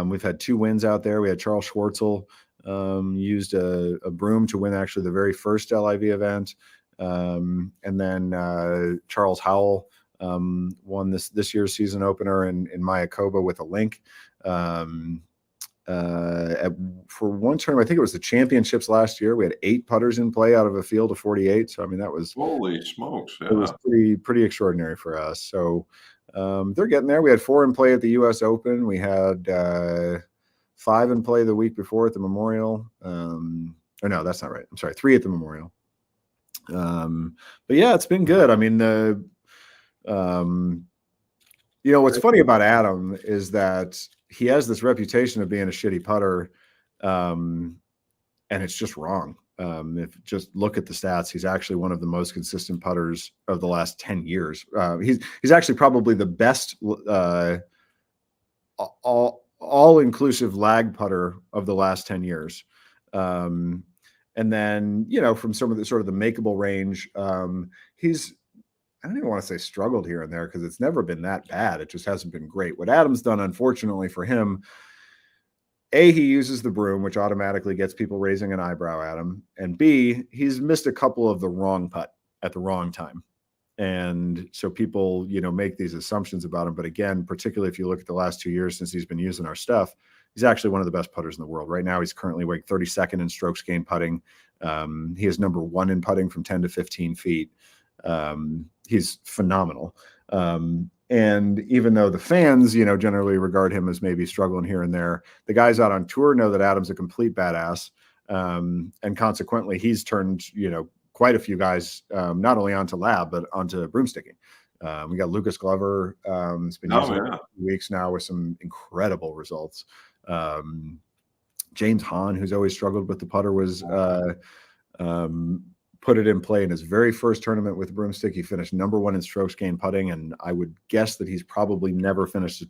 Speaker 2: we've had 2 wins out there. We had Charles Schwartzel used a broom to win actually the very first LIV event. And then Charles Howell won this year's season opener in Mayakoba with a link. For one tournament, I think it was the championships last year. We had 8 putters in play out of a field of 48. So I mean, that was
Speaker 1: Holy smokes!
Speaker 2: it was
Speaker 1: Yeah.
Speaker 2: pretty extraordinary for us. So they're getting there. We had 4 in play at the U.S. Open. We had 5 in play the week before at the Memorial. Or no, that's not right. I'm sorry, 3 at the Memorial. But yeah, it's been good. I mean, what's funny about Adam is that he has this reputation of being a shitty putter, and it's just wrong. If just look at the stats, he's actually one of the most consistent putters of the last 10 years. He's actually probably the best all inclusive lag putter of the last 10 years. And then, from some of the sort of the makeable range, he's, I don't even want to say struggled here and there because it's never been that bad. It just hasn't been great. What Adam's done, unfortunately for him, A, he uses the broom, which automatically gets people raising an eyebrow at him. And B, he's missed a couple of the wrong putt at the wrong time. And so people, make these assumptions about him. But again, particularly if you look at the last 2 years since he's been using our stuff, he's actually one of the best putters in the world. Right now, he's currently ranked 32nd in strokes gained putting. He is number 1 in putting from 10 to 15 feet. He's phenomenal. And even though the fans, generally regard him as maybe struggling here and there, the guys out on tour know that Adam's a complete badass. And consequently, he's turned, quite a few guys, not only onto lab, but onto broomsticking. We got Lucas Glover. It's been using it for 2 weeks now with some incredible results. James Hahn, who's always struggled with the putter, was put it in play in his very first tournament with broomstick. He finished number 1 in strokes gained putting, and I would guess that he's probably never finished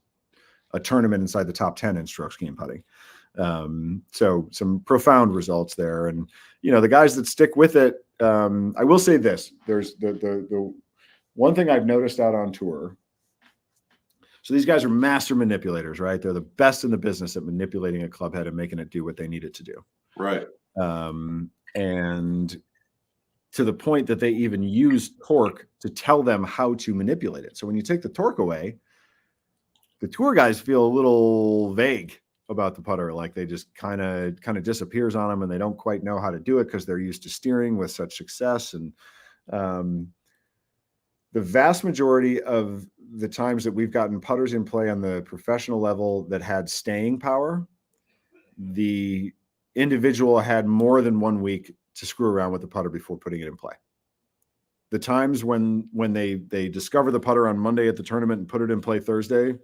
Speaker 2: a tournament inside the top 10 in strokes gained putting. So some profound results there. And, the guys that stick with it, I will say this, there's the one thing I've noticed out on tour. So these guys are master manipulators, right? They're the best in the business at manipulating a club head and making it do what they need it to do.
Speaker 1: Right.
Speaker 2: And to the point that they even use torque to tell them how to manipulate it. So when you take the torque away, the tour guys feel a little vague about the putter, like they just kind of disappears on them and they don't quite know how to do it because they're used to steering with such success. And the vast majority of the times that we've gotten putters in play on the professional level that had staying power, the individual had more than 1 week to screw around with the putter before putting it in play. The times when they discover the putter on Monday at the tournament and put it in play Thursday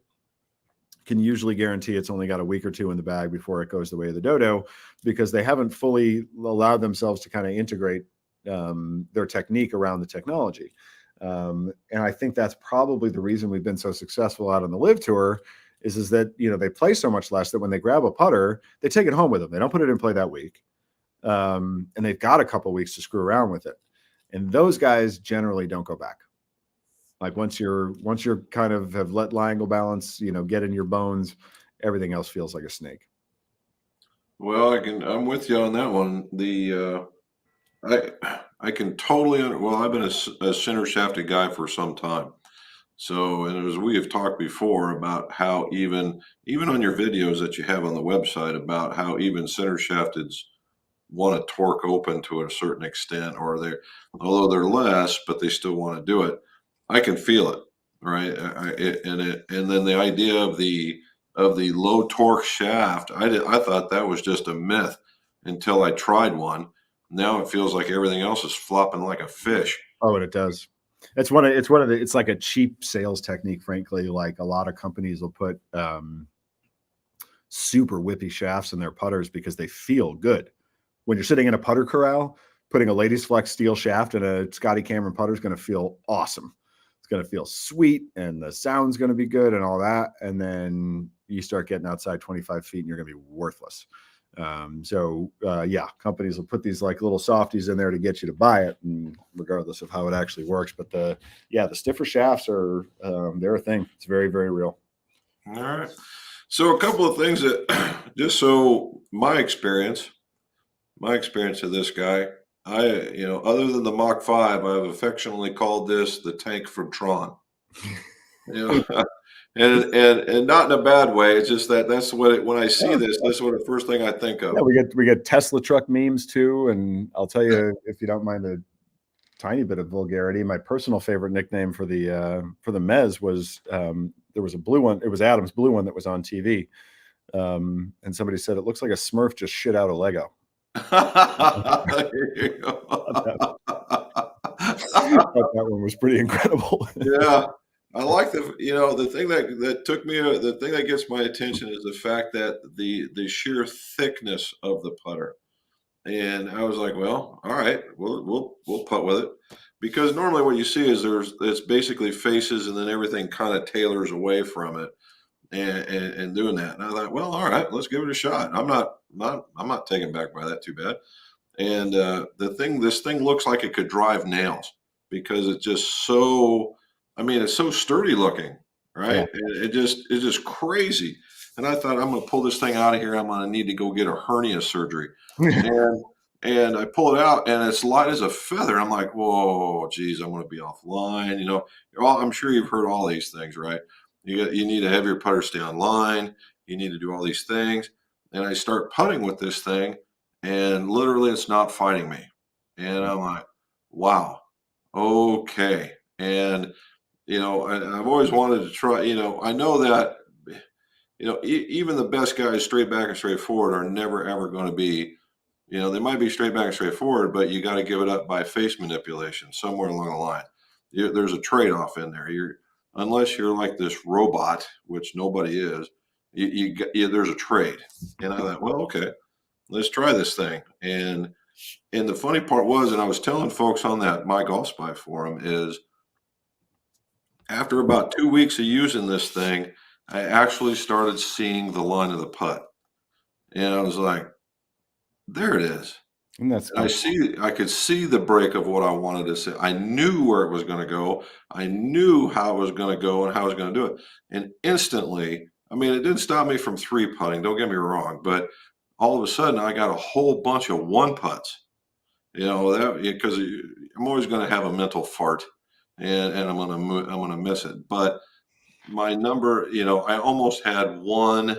Speaker 2: can usually guarantee it's only got a week or 2 in the bag before it goes the way of the dodo, because they haven't fully allowed themselves to kind of integrate their technique around the technology. And I think that's probably the reason we've been so successful out on the Live Tour is that, they play so much less that when they grab a putter, they take it home with them. They don't put it in play that week. And they've got a couple weeks to screw around with it. And those guys generally don't go back. Like once you're kind of have let lie angle balance, get in your bones, everything else feels like a snake.
Speaker 1: Well, I'm with you on that one. I can totally, I've been a center shafted guy for some time. So, and as we have talked before about how even on your videos that you have on the website about how even center shafteds want to torque open to a certain extent, or although they're less, but they still want to do it. I can feel it, right? And then the idea of the low torque shaft, I thought that was just a myth until I tried one. Now it feels like everything else is flopping like a fish.
Speaker 2: Oh, and it does. It's like a cheap sales technique, frankly. Like a lot of companies will put super whippy shafts in their putters because they feel good. When you're sitting in a putter corral, putting a Ladies Flex steel shaft in a Scotty Cameron putter is going to feel awesome. It's going to feel sweet and the sound's going to be good and all that. And then you start getting outside 25 feet and you're going to be worthless. Companies will put these like little softies in there to get you to buy it, and regardless of how it actually works. But the stiffer shafts are they're a thing. It's very, very real.
Speaker 1: All right. So a couple of things that just so my experience, my experience of this guy, other than the Mach 5, I've affectionately called this the tank from Tron. You know, and not in a bad way. It's just that's what when I see this, that's what the first thing I think
Speaker 2: Yeah,
Speaker 1: of.
Speaker 2: we get Tesla truck memes too, and I'll tell you, if you don't mind a tiny bit of vulgarity, my personal favorite nickname for the Mez was, there was a blue one. It was Adam's blue one that was on TV, and somebody said it looks like a Smurf just shit out a Lego.
Speaker 1: There you
Speaker 2: That,
Speaker 1: go.
Speaker 2: that one was pretty incredible.
Speaker 1: Yeah. I like the thing the thing that gets my attention is the fact that the sheer thickness of the putter. And I was like, well, all right, we'll putt with it. Because normally what you see is it's basically faces and then everything kind of tailors away from it and doing that. And I thought, well, all right, let's give it a shot. I'm not taken back by that too bad. And this thing looks like it could drive nails because it's just so. I mean, it's so sturdy looking,
Speaker 2: Yeah.
Speaker 1: right? And it's just crazy. And I thought I'm going to pull this thing out of here. I'm going to need to go get a hernia surgery. And and I pull it out, and it's light as a feather. I'm like, whoa, geez, I'm going to be offline. I'm sure you've heard all these things, right? You need to have your putter stay on line. You need to do all these things. And I start putting with this thing, and literally it's not fighting me. And I'm like, wow, okay. And I've always wanted to try. I know that even the best guys, straight back and straightforward, are never ever going to be. They might be straight back and straightforward, but you got to give it up by face manipulation somewhere along the line. There's a trade off in there. Unless you're like this robot, which nobody is. There's a trade. And I thought, well, okay, let's try this thing. And the funny part was, and I was telling folks on that MyGolfSpy forum, is after about 2 weeks of using this thing, I actually started seeing the line of the putt. And I was like, there it is.
Speaker 2: And that's
Speaker 1: And I could see the break of what I wanted to say. I knew where it was going to go. I knew how it was going to go and how I was going to do it. And instantly, I mean, it didn't stop me from three putting, don't get me wrong, but all of a sudden I got a whole bunch of one putts. That because I'm always going to have a mental fart, and I'm gonna miss it. But my number, I almost had one,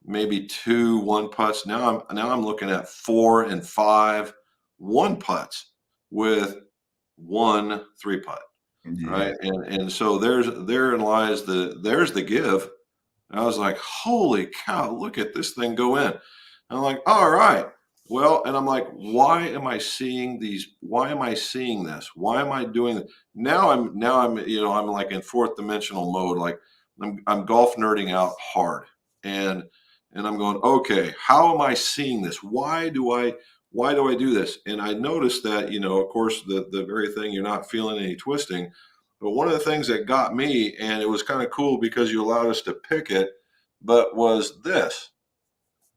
Speaker 1: maybe two one putts. Now I'm looking at 4 and 5 one putts with one three putt,
Speaker 2: yeah.
Speaker 1: right? And so therein lies there's the give. And I was like, holy cow, look at this thing go in. And I'm like, all right. Well, and I'm like, why am I seeing these? Why am I seeing this? Why am I doing it? I'm like in fourth dimensional mode. Like I'm golf nerding out hard. And I'm going, okay, how am I seeing this? Why do I do this? And I noticed that, of course, the very thing, you're not feeling any twisting. But one of the things that got me, and it was kind of cool because you allowed us to pick it, but was this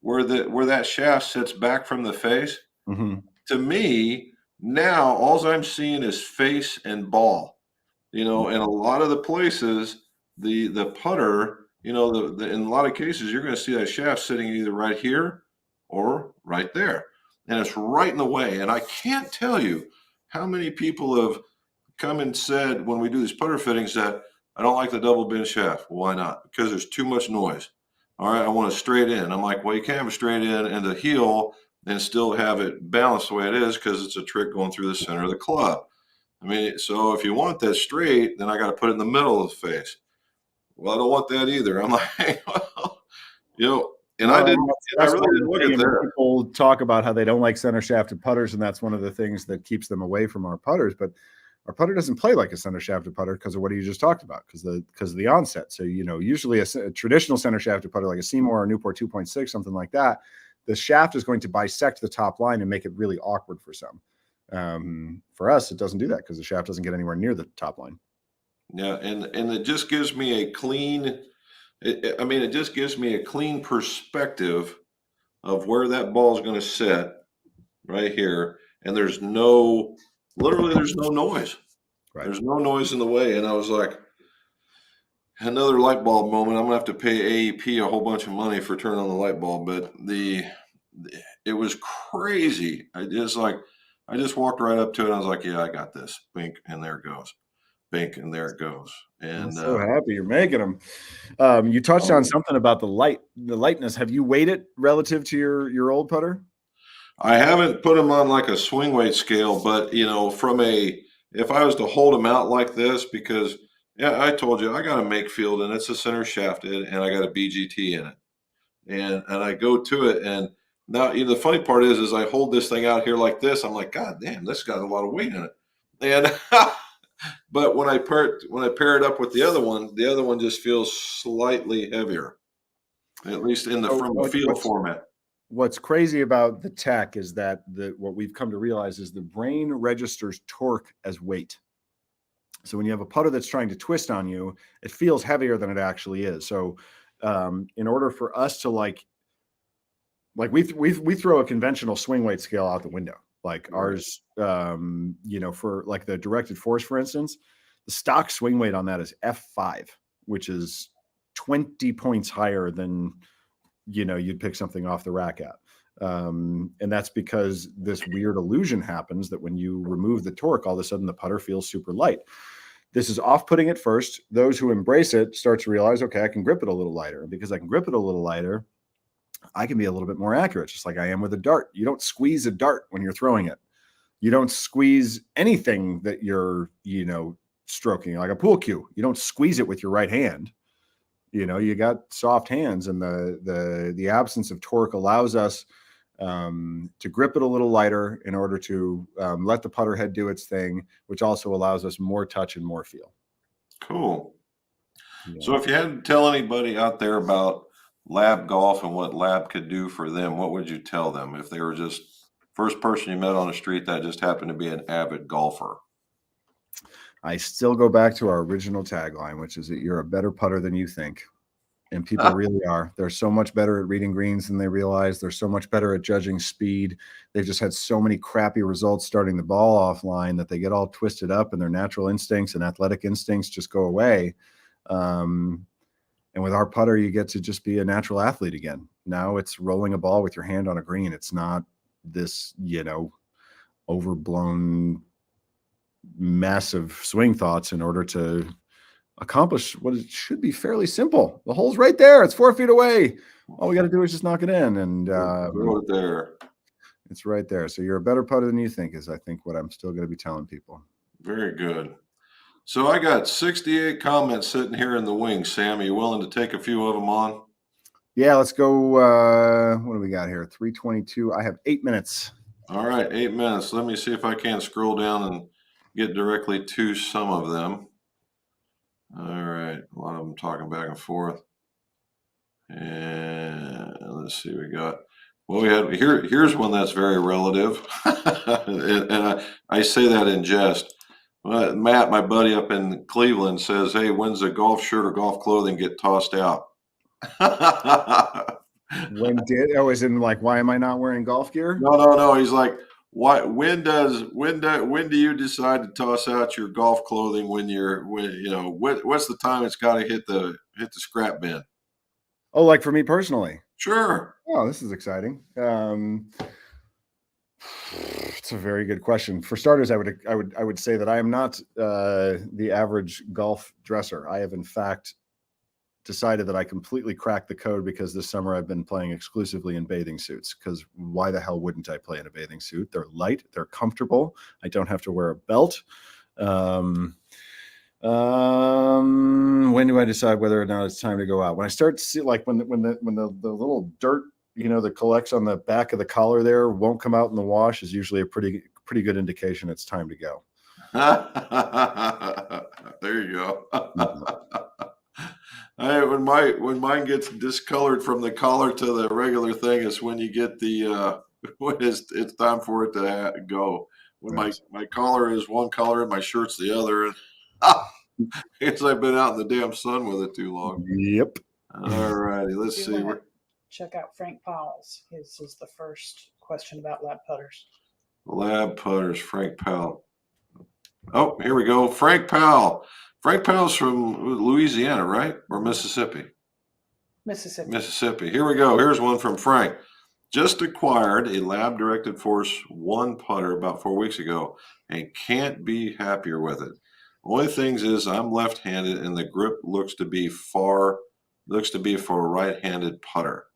Speaker 1: where that shaft sits back from the face.
Speaker 2: Mhm.
Speaker 1: To me, now all I'm seeing is face and ball. In a lot of the places, the putter, in a lot of cases, you're going to see that shaft sitting either right here or right there, and it's right in the way. And I can't tell you how many people have come and said when we do these putter fittings that I don't like the double bend shaft. Why not? Because there's too much noise. All right, I want a straight in. I'm like, well, you can't have a straight in and the heel and still have it balanced the way it is because it's a trick going through the center of the club. I mean, so if you want that straight, then I got to put it in the middle of the face. Well, I don't want that either. I'm like, well, and I
Speaker 2: No,
Speaker 1: didn't,
Speaker 2: and that's
Speaker 1: and I
Speaker 2: that's
Speaker 1: really
Speaker 2: one of
Speaker 1: didn't
Speaker 2: the
Speaker 1: look
Speaker 2: thing.
Speaker 1: at
Speaker 2: I mean,
Speaker 1: that.
Speaker 2: people talk about how they don't like center shafted putters, and that's one of the things that keeps them away from our putters. But our putter doesn't play like a center shafted putter because of what you just talked about, because of the onset. So usually a traditional center shafted putter like a Seymour or Newport 2.6, something like that, the shaft is going to bisect the top line and make it really awkward for some. For us, it doesn't do that because the shaft doesn't get anywhere near the top line.
Speaker 1: Yeah, and it just gives me a clean. I mean, it just gives me a clean perspective of where that ball is going to sit right here, and there's no noise.
Speaker 2: Right.
Speaker 1: There's no noise in the way, and I was like, another light bulb moment. I'm gonna have to pay AEP a whole bunch of money for turning on the light bulb, but It was crazy. I just walked right up to it. And I was like, yeah, I got this. Bink, and there it goes. Bink, and there it goes.
Speaker 2: I'm
Speaker 1: And
Speaker 2: so happy you're making them. You touched on
Speaker 1: oh,
Speaker 2: something about the lightness. Have you weighed it relative to your old putter?
Speaker 1: I haven't put them on like a swing weight scale, but if I was to hold them out like this, because yeah, I told you I got a make field and it's a center shafted and I got a BGT in it. And I go to it, and now the funny part is I hold this thing out here like this. I'm like, God damn, this got a lot of weight in it. And but when I pair it up with the other one just feels slightly heavier, at least
Speaker 2: So
Speaker 1: from a feel format.
Speaker 2: what's crazy about the tech is that what we've come to realize is the brain registers torque as weight. So when you have a putter that's trying to twist on you, it feels heavier than it actually is. So in order for us to we throw a conventional swing weight scale out the window. Like
Speaker 1: Right.
Speaker 2: ours, for like the directed force, for instance, the stock swing weight on that is F5, which is 20 points higher than you'd pick something off the rack at. And that's because this weird illusion happens that when you remove the torque, all of a sudden the putter feels super light. This is off-putting at first. Those who embrace it start to realize, okay, I can grip it a little lighter. And because I can grip it a little lighter, I can be a little bit more accurate, just like I am with a dart. You don't squeeze a dart when you're throwing it. You don't squeeze anything that you're, stroking, like a pool cue. You don't squeeze it with your right hand. You got soft hands, and the absence of torque allows us to grip it a little lighter in order to let the putter head do its thing, which also allows us more touch and more feel.
Speaker 1: Cool.
Speaker 2: Yeah.
Speaker 1: So if you had to tell anybody out there about lab golf and what lab could do for them, what would you tell them if they were just first person you met on the street that just happened to be an avid golfer?
Speaker 2: I still go back to our original tagline, which is that you're a better putter than you think. And people really are. They're so much better at reading greens than they realize. They're so much better at judging speed. They've just had so many crappy results starting the ball offline that they get all twisted up, and their natural instincts and athletic instincts just go away. And with our putter, you get to just be a natural athlete again. Now it's rolling a ball with your hand on a green. It's not this, overblown massive swing thoughts in order to accomplish what it should be fairly simple. The hole's right there. It's 4 feet away. All we got to do is just knock it in, and
Speaker 1: Throw it there.
Speaker 2: it's right there. So you're a better putter than you think is, I think, what I'm still going to be telling people.
Speaker 1: Very good. So I got 68 comments sitting here in the wings. Sam, are you willing to take a few of them on?
Speaker 2: Yeah, let's go. What do we got here? 3:22. I have 8 minutes.
Speaker 1: All right, 8 minutes. Let me see if I can scroll down and get directly to some of them. All right, a lot of them talking back and forth. And let's see, we got. Well, we had here's one that's very relative, and I say that in jest. Matt, my buddy up in Cleveland, says, "Hey, when's the golf shirt or golf clothing get tossed out?"
Speaker 2: As in like, why am I not wearing golf gear?
Speaker 1: No. He's like, why? When do you decide to toss out your golf clothing what's the time it's got to hit the scrap bin?
Speaker 2: Oh, like for me personally?
Speaker 1: Sure.
Speaker 2: Oh, this is exciting. It's a very good question. For starters, I would say that I am not the average golf dresser. I have in fact decided that I completely cracked the code because this summer I've been playing exclusively in bathing suits. Because why the hell wouldn't I play in a bathing suit? They're light, they're comfortable. I don't have to wear a belt. When do I decide whether or not it's time to go out? When I start to see, like when the little dirt, that collects on the back of the collar there won't come out in the wash, is usually a pretty good indication it's time to go.
Speaker 1: There you go. When mine gets discolored from the collar to the regular thing is when you get the when it's time for it to go. When my collar is one color and my shirt's the other, and because I've been out in the damn sun with it too long.
Speaker 2: Yep.
Speaker 1: All righty, let's see.
Speaker 3: Check out Frank Powell's. His is the first question about lab putters.
Speaker 1: Lab putters, Frank Powell. Oh, here we go. Frank Powell. Frank Powell's from Louisiana, right? Or Mississippi?
Speaker 3: Mississippi.
Speaker 1: Mississippi. Here we go. Here's one from Frank. Just acquired a lab-directed force 1 putter about 4 weeks ago and can't be happier with it. Only things is I'm left-handed and the grip looks to be for a right-handed putter.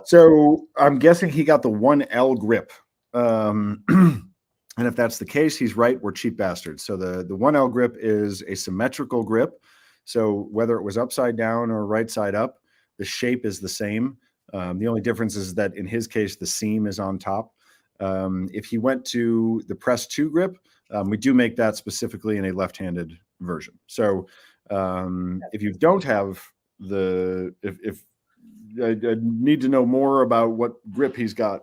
Speaker 2: So I'm guessing he got the 1L grip. And if that's the case, he's right. We're cheap bastards. So the 1L grip is a symmetrical grip. So whether it was upside down or right side up, the shape is the same. The only difference is that in his case, the seam is on top. If he went to the Press 2 grip, we do make that specifically in a left-handed version. So if you don't have if I need to know more about what grip he's got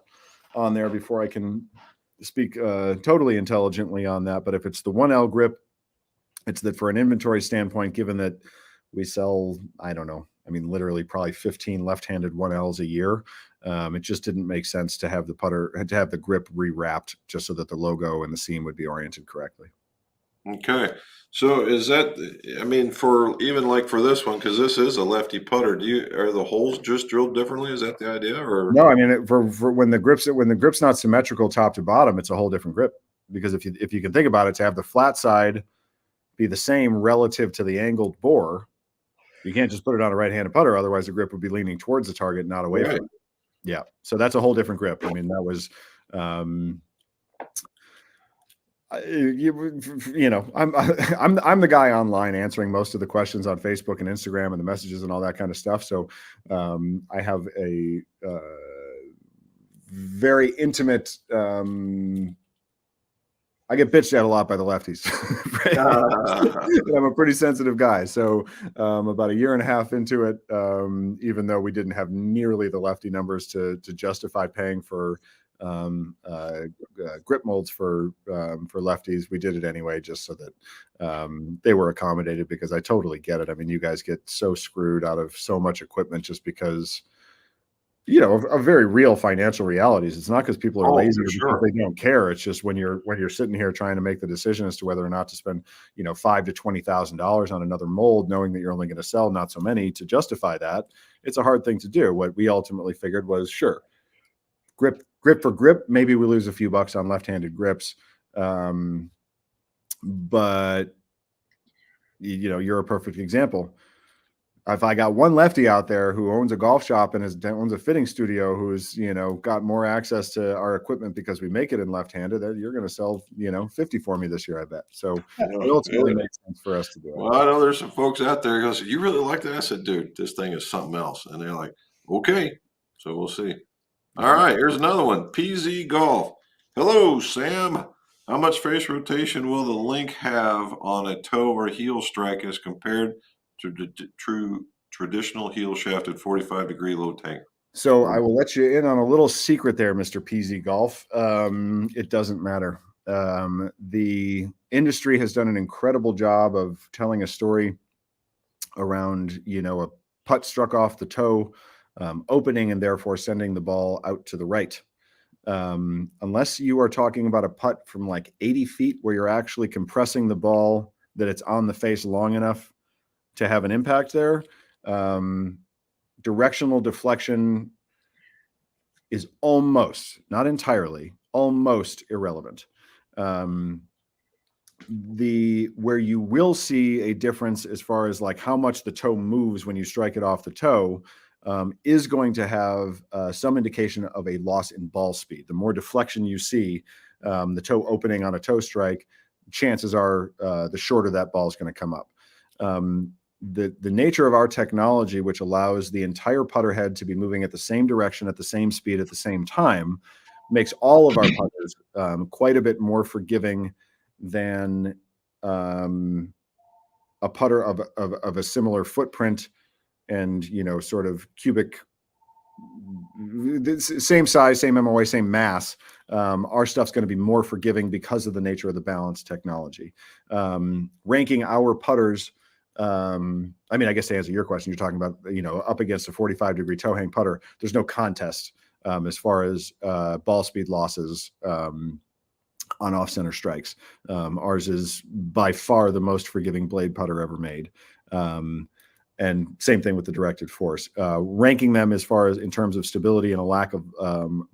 Speaker 2: on there before I can speak totally intelligently on that. But if it's the 1L grip, it's that for an inventory standpoint, given that we sell, I don't know, I mean, literally probably 15 left-handed 1Ls a year. It just didn't make sense to have the grip rewrapped just so that the logo and the seam would be oriented correctly.
Speaker 1: Okay. So is that, I mean, for even like for this one, because this is a lefty putter, are the holes just drilled differently? Is that the idea? Or
Speaker 2: no, I mean, for when the grip's not symmetrical top to bottom, it's a whole different grip. Because if you can think about it, to have the flat side be the same relative to the angled bore, you can't just put it on a right-handed putter. Otherwise, the grip would be leaning towards the target, not away
Speaker 1: Right.
Speaker 2: from it. Yeah. So that's a whole different grip. I mean, that was, you know, I'm the guy online answering most of the questions on Facebook and Instagram and the messages and all that kind of stuff. So I have a very intimate. I get bitched at a lot by the lefties. I'm a pretty sensitive guy. So about a year and a half into it, even though we didn't have nearly the lefty numbers to justify paying for grip molds for lefties, we did it anyway, just so that they were accommodated, because I totally get it. I mean, you guys get so screwed out of so much equipment just because, you know, of very real financial realities. It's not because people are lazy or because they don't care. It's just when you're sitting here trying to make the decision as to whether or not to spend, you know, $5,000 to $20,000 on another mold, knowing that you're only going to sell not so many, to justify that, it's a hard thing to do. What we ultimately figured was, sure, grip for grip, maybe we lose a few bucks on left-handed grips, but you know, you're a perfect example. If I got one lefty out there who owns a golf shop and owns a fitting studio, who's, you know, got more access to our equipment because we make it in left-handed, you're going to sell, you know, 50 for me this year, I bet. So it ultimately makes sense for us to do it.
Speaker 1: Well, I know there's some folks out there who goes, "You really like that?" I said, "Dude, this thing is something else." And they're like, "Okay." So we'll see. All right, here's another one. PZ Golf. Hello, Sam. How much face rotation will the link have on a toe or heel strike as compared to true traditional heel shafted 45-degree low tank?
Speaker 2: So I will let you in on a little secret there, Mr. PZ Golf. It doesn't matter. The industry has done an incredible job of telling a story around, you know, a putt struck off the toe, opening and therefore sending the ball out to the right. Unless you are talking about a putt from like 80 feet where you're actually compressing the ball that it's on the face long enough to have an impact there, directional deflection is almost, not entirely, almost irrelevant. Where you will see a difference as far as like how much the toe moves when you strike it off the toe is going to have some indication of a loss in ball speed. The more deflection you see, the toe opening on a toe strike, chances are the shorter that ball is going to come up. The nature of our technology, which allows the entire putter head to be moving at the same direction, at the same speed, at the same time, makes all of our putters quite a bit more forgiving than a putter of a similar footprint and, you know, sort of cubic, same size, same MOA, same mass. Our stuff's going to be more forgiving because of the nature of the balance technology. Ranking our putters, I mean, I guess to answer your question, you're talking about, you know, up against a 45-degree toe hang putter. There's no contest as far as ball speed losses on off-center strikes. Ours is by far the most forgiving blade putter ever made. And same thing with the directed force. Ranking them as far as in terms of stability and a lack of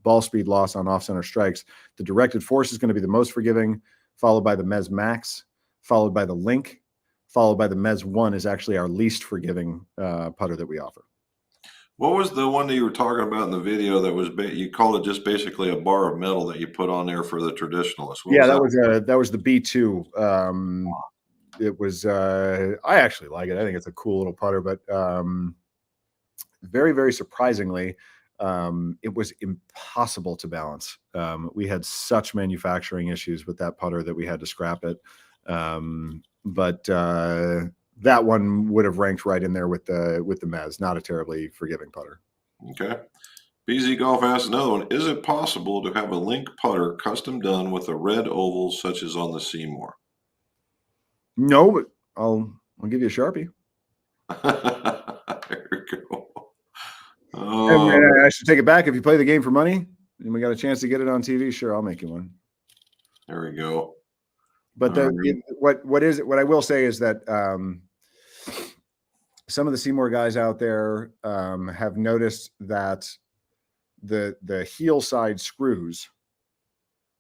Speaker 2: ball speed loss on off-center strikes, the directed force is going to be the most forgiving, followed by the Mez Max, followed by the Link, followed by the Mez 1 is actually our least forgiving putter that we offer.
Speaker 1: What was the one that you were talking about in the video that was you called it just basically a bar of metal that you put on there for the traditionalist?
Speaker 2: Yeah, that was the B2. It was I actually like it. I think it's a cool little putter, but very, very surprisingly, it was impossible to balance. We had such manufacturing issues with that putter that we had to scrap it. But that one would have ranked right in there with the Mez. Not a terribly forgiving putter.
Speaker 1: Okay. BZ Golf asks another one. Is it possible to have a Link putter custom done with a red oval such as on the Seymour?
Speaker 2: No, but I'll give you a Sharpie.
Speaker 1: There we go.
Speaker 2: And I should take it back. If you play the game for money and we got a chance to get it on TV, sure, I'll make you one.
Speaker 1: There we go.
Speaker 2: But what I will say is that some of the Seymour guys out there have noticed that the heel side screws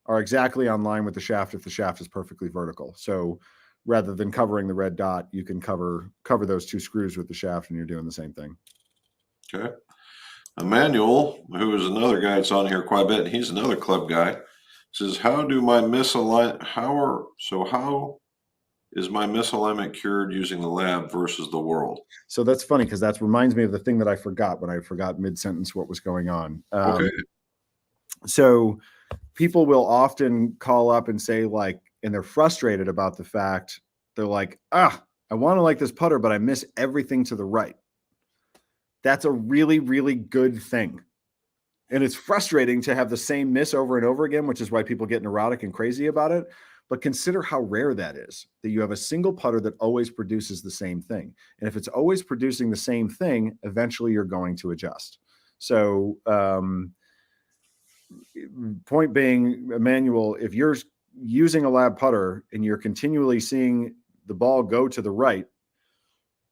Speaker 2: are exactly on line with the shaft if the shaft is perfectly vertical. So rather than covering the red dot, you can cover those two screws with the shaft, and you're doing the same thing.
Speaker 1: Okay. Emmanuel, who is another guy that's on here quite a bit, and he's another club guy, says, how is my misalignment cured using the lab versus the world?
Speaker 2: So that's funny because that reminds me of the thing that I forgot when I forgot mid-sentence what was going on.
Speaker 1: Okay.
Speaker 2: So people will often call up and say, like, and they're frustrated about the fact, they're like, I want to like this putter, but I miss everything to the right. That's a really, really good thing. And it's frustrating to have the same miss over and over again, which is why people get neurotic and crazy about it. But consider how rare that is, that you have a single putter that always produces the same thing. And if it's always producing the same thing, eventually you're going to adjust. So point being, Emmanuel, if you're using a lab putter and you're continually seeing the ball go to the right,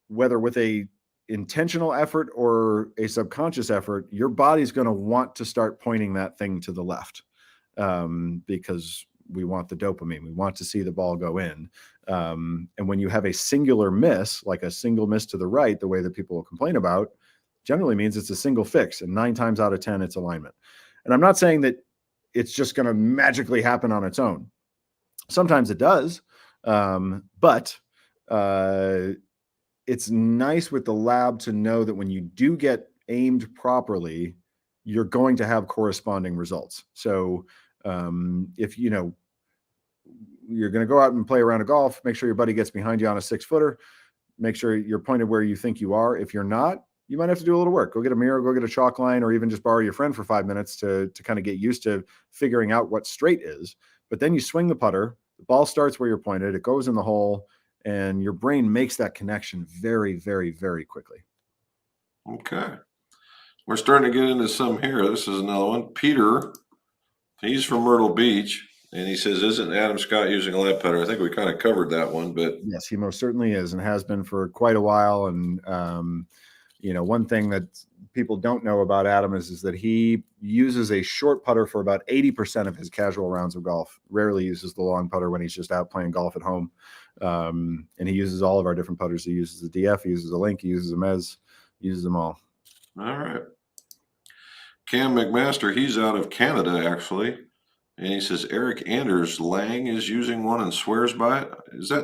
Speaker 2: whether with a intentional effort or a subconscious effort, your body's going to want to start pointing that thing to the left because we want the dopamine. We want to see the ball go in. And when you have a singular miss, like a single miss to the right, the way that people will complain about, generally means it's a single fix. And 9 times out of 10, it's alignment. And I'm not saying that it's just going to magically happen on its own. Sometimes it does. But it's nice with the lab to know that when you do get aimed properly, you're going to have corresponding results. So if you're going to go out and play a round of golf, make sure your buddy gets behind you on a 6-footer. Make sure you're pointed where you think you are. If you're not, you might have to do a little work. Go get a mirror, go get a chalk line, or even just borrow your friend for 5 minutes to kind of get used to figuring out what straight is. But then you swing the putter, the ball starts where you're pointed, it goes in the hole, and your brain makes that connection very, very, very quickly.
Speaker 1: Okay. We're starting to get into some here. This is another one. Peter, he's from Myrtle Beach, and he says, isn't Adam Scott using a lab putter? I think we kind of covered that one, but
Speaker 2: yes, he most certainly is and has been for quite a while. And, one thing that people don't know about Adam is that he uses a short putter for about 80% of his casual rounds of golf. Rarely uses the long putter when he's just out playing golf at home. And he uses all of our different putters. He uses the DF, he uses a Link, he uses a Mez, he uses them all.
Speaker 1: All right. Cam McMaster, he's out of Canada, actually. And he says Eric Anders Lang is using one and swears by it.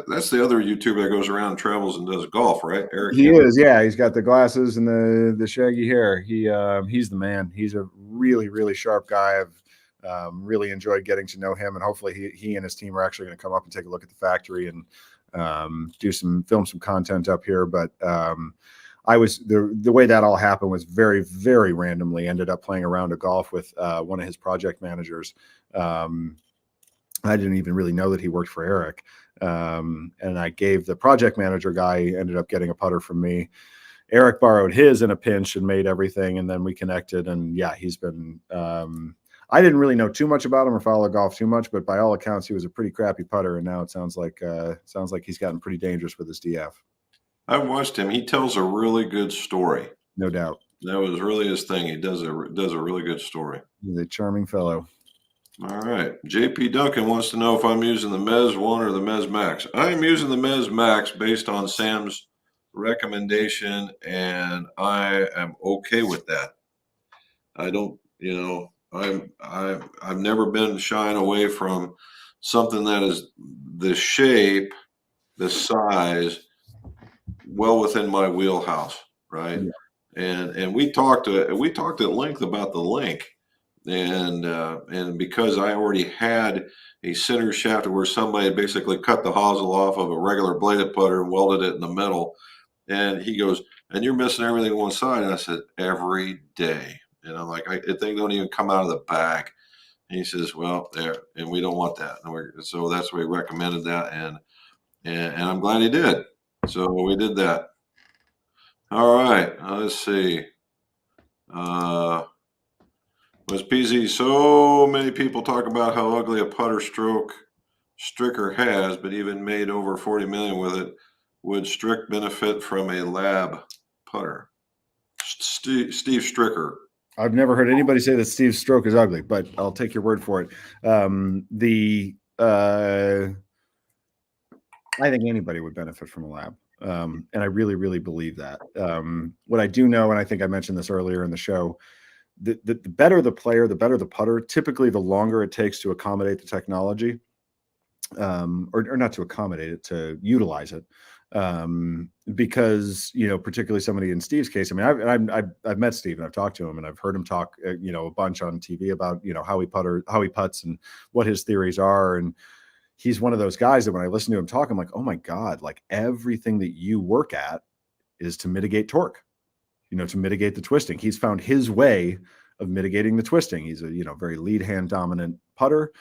Speaker 1: That's the other YouTuber that goes around and travels and does golf, right? Eric.
Speaker 2: He is, yeah. He's got the glasses and the shaggy hair. He's the man. He's a really, really sharp guy. I've really enjoyed getting to know him, and hopefully he and his team are actually going to come up and take a look at the factory and film some content up here. But I was the way that all happened was very, very randomly. Ended up playing a round of golf with one of his project managers. I didn't even really know that he worked for Eric. And I gave the project manager guy, ended up getting a putter from me. Eric borrowed his in a pinch and made everything. And then we connected, and yeah, he's been, I didn't really know too much about him or follow golf too much, but by all accounts, he was a pretty crappy putter. And now it sounds like he's gotten pretty dangerous with his DF.
Speaker 1: I've watched him. He tells a really good story.
Speaker 2: No doubt.
Speaker 1: That was really his thing. He does a really good story.
Speaker 2: He's a charming fellow.
Speaker 1: All right. JP Duncan wants to know if I'm using the Mez 1 or the Mez Max. I'm using the Mez Max based on Sam's recommendation, and I am okay with that. I don't, I've never been shying away from something that is the shape, the size, well within my wheelhouse, right?
Speaker 2: Yeah.
Speaker 1: And we talked at length about the link, and because I already had a center shaft where somebody had basically cut the hosel off of a regular bladed putter and welded it in the middle, and he goes, "And you're missing everything on one side." And I said, "Every day." And I'm like, they don't even come out of the bag. And he says, "Well, there, and we don't want that." So that's why he recommended that, and I'm glad he did. So we did that. All right, let's see. Was PZ, so many people talk about how ugly a putter stroke Stricker has, but even made over 40 million with it. Would Strick benefit from a lab putter? Steve Stricker.
Speaker 2: I've never heard anybody say that Steve's stroke is ugly, but I'll take your word for it. I think anybody would benefit from a lab. And I really, really believe that. What I do know, and I think I mentioned this earlier in the show, the better the player, the better the putter. Typically, the longer it takes to accommodate the technology, or not to accommodate it, to utilize it. Because, particularly somebody in Steve's case, I mean, I've met Steve and I've talked to him and I've heard him talk, a bunch on TV about, how he putts and what his theories are. And he's one of those guys that when I listen to him talk, I'm like, oh my God, like everything that you work at is to mitigate torque, to mitigate the twisting. He's found his way of mitigating the twisting. He's a, very lead hand dominant putter.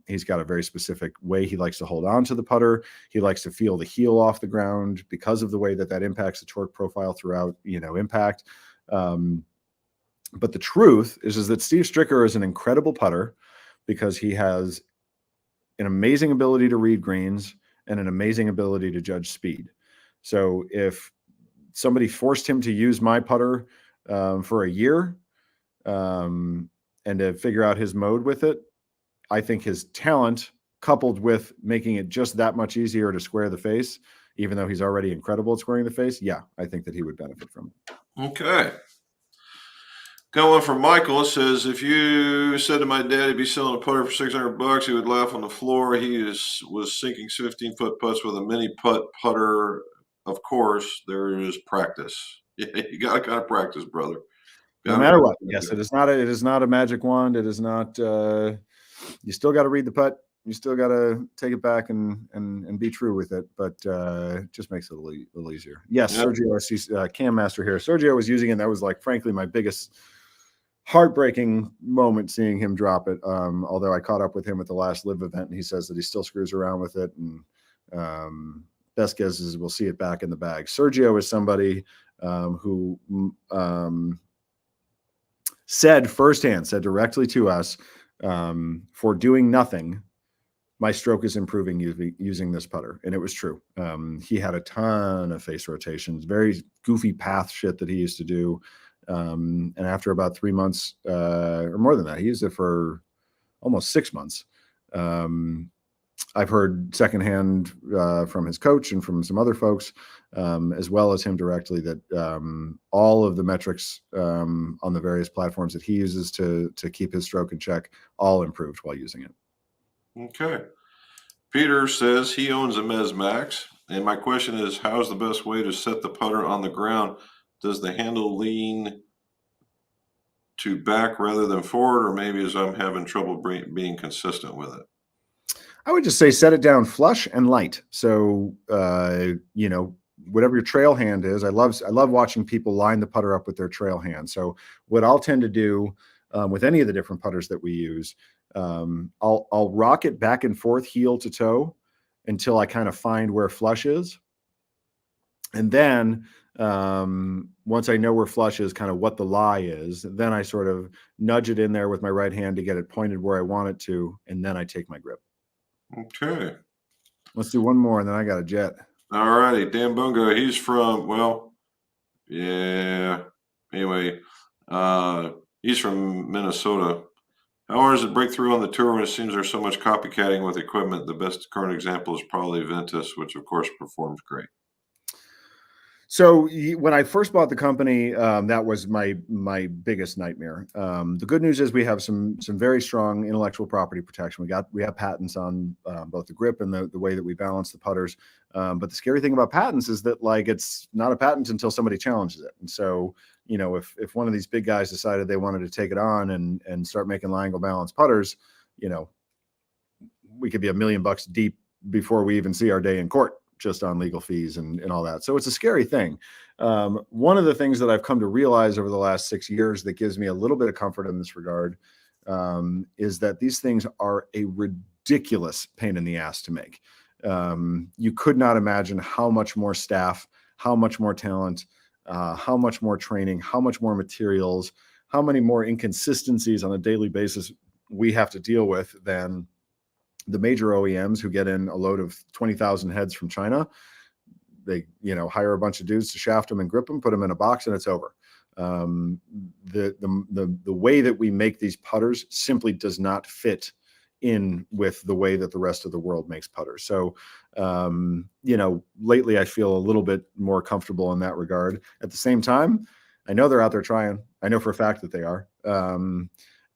Speaker 2: He's got a very specific way he likes to hold on to the putter. He likes to feel the heel off the ground because of the way that impacts the torque profile throughout, impact. But the truth is that Steve Stricker is an incredible putter because he has an amazing ability to read greens and an amazing ability to judge speed. So if somebody forced him to use my putter for a year and to figure out his mode with it, I think his talent, coupled with making it just that much easier to square the face, even though he's already incredible at squaring the face, yeah, I think that he would benefit from it.
Speaker 1: Okay. Got one from Michael. It says, if you said to my dad he'd be selling a putter for $600, he would laugh on the floor. He was sinking 15-foot putts with a mini putter. Of course, there is practice. Yeah, you got to kind of practice, brother.
Speaker 2: No matter what. Yes, it is not a magic wand. It is not. You still got to read the putt. You still got to take it back and be true with it. But it just makes it a little easier. Yes, yep. Sergio, I see Cam Master here. Sergio was using it. And that was like, frankly, my biggest heartbreaking moment seeing him drop it. Although I caught up with him at the last live event, and he says that he still screws around with it. And best guess is we'll see it back in the bag. Sergio is somebody who said directly to us, for doing nothing, my stroke is improving using this putter. And it was true. He had a ton of face rotations, very goofy path shit that he used to do. And after about 3 months, or more than that, he used it for almost 6 months. I've heard secondhand from his coach and from some other folks, as well as him directly, that all of the metrics on the various platforms that he uses to keep his stroke in check all improved while using it.
Speaker 1: Okay. Peter says he owns a Mez Max, and my question is, how's the best way to set the putter on the ground? Does the handle lean to back rather than forward, or maybe as I'm having trouble being consistent with it?
Speaker 2: I would just say set it down flush and light. So, whatever your trail hand is, I love watching people line the putter up with their trail hand. So what I'll tend to do with any of the different putters that we use, I'll rock it back and forth heel to toe until I kind of find where flush is. And then once I know where flush is, kind of what the lie is, then I sort of nudge it in there with my right hand to get it pointed where I want it to. And then I take my grip.
Speaker 1: Okay.
Speaker 2: Let's do one more and then I got a jet.
Speaker 1: All righty. Dan Bunga, he's from, well, yeah. Anyway, he's from Minnesota. How hard is it to break through on the tour when it seems there's so much copycatting with equipment? The best current example is probably Ventus, which of course performs great.
Speaker 2: So when I first bought the company, that was my biggest nightmare. The good news is we have some very strong intellectual property protection. We have patents on both the grip and the way that we balance the putters. But the scary thing about patents is that like it's not a patent until somebody challenges it. And so if one of these big guys decided they wanted to take it on and start making line angle balance putters, we could be $1 million deep before we even see our day in court, just on legal fees and all that. So it's a scary thing. One of the things that I've come to realize over the last 6 years that gives me a little bit of comfort in this regard is that these things are a ridiculous pain in the ass to make. You could not imagine how much more staff, how much more talent, how much more training, how much more materials, how many more inconsistencies on a daily basis we have to deal with than the major OEMs who get in a load of 20,000 heads from China. They, hire a bunch of dudes to shaft them and grip them, put them in a box, and it's over. The way that we make these putters simply does not fit in with the way that the rest of the world makes putters. So, lately I feel a little bit more comfortable in that regard. At the same time, I know they're out there trying. I know for a fact that they are.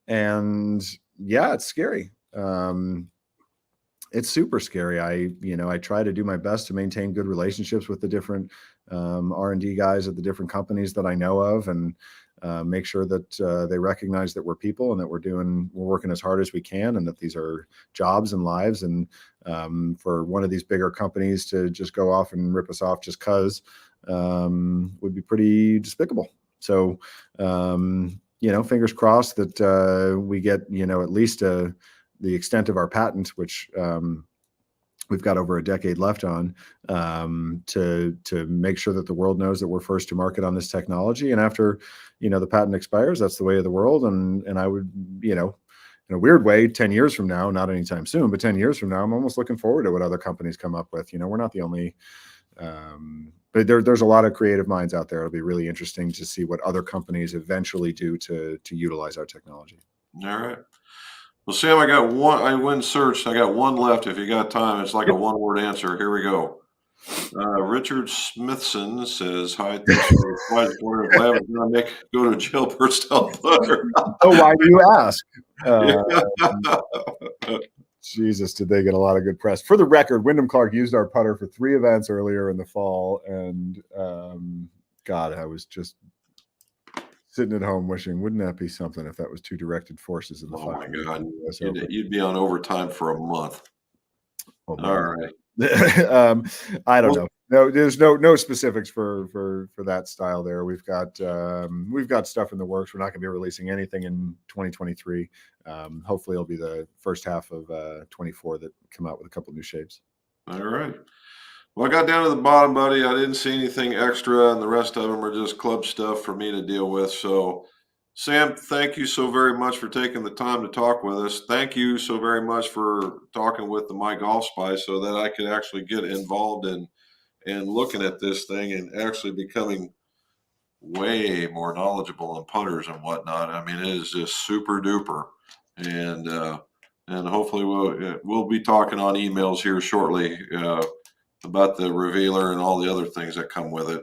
Speaker 2: And yeah, it's scary. It's super scary. I try to do my best to maintain good relationships with the different R&D guys at the different companies that I know of, and make sure that they recognize that we're people and that we're working as hard as we can, and that these are jobs and lives. And for one of these bigger companies to just go off and rip us off just cause would be pretty despicable. So, fingers crossed that we get, at least the extent of our patent, which we've got over a decade left on, to make sure that the world knows that we're first to market on this technology. And after, the patent expires, that's the way of the world. And I would, in a weird way, 10 years from now, not anytime soon, but 10 years from now, I'm almost looking forward to what other companies come up with. We're not the only, but there's a lot of creative minds out there. It'll be really interesting to see what other companies eventually do to utilize our technology.
Speaker 1: All right. Well, Sam, I got one. I went searched. I got one left. If you got time, it's like a one-word answer. Here we go. Richard Smithson says, "Hi, thanks for the advice. Wondering if Lab is going to go to jail for style putter."
Speaker 2: Oh, why do you ask?
Speaker 1: Yeah.
Speaker 2: Jesus, did they get a lot of good press? For the record, Wyndham Clark used our putter for 3 events earlier in the fall, and God, I was just sitting at home wishing, wouldn't that be something if that was 2 directed forces in the
Speaker 1: Oh my
Speaker 2: final?
Speaker 1: God, you'd be on overtime for a month.
Speaker 2: Oh,
Speaker 1: All right.
Speaker 2: I don't know. No, there's no specifics for that style there. We've got stuff in the works. We're not going to be releasing anything in 2023. Hopefully it'll be the first half of 24 that come out with a couple new shapes.
Speaker 1: All right. Well, I got down to the bottom, buddy. I didn't see anything extra, and the rest of them are just club stuff for me to deal with. So, Sam, thank you so very much for taking the time to talk with us. Thank you so very much for talking with the MYGOLFSPY so that I could actually get involved in and looking at this thing and actually becoming way more knowledgeable in putters and whatnot. I mean, it is just super duper. And hopefully we'll be talking on emails here shortly about the revealer and all the other things that come with it.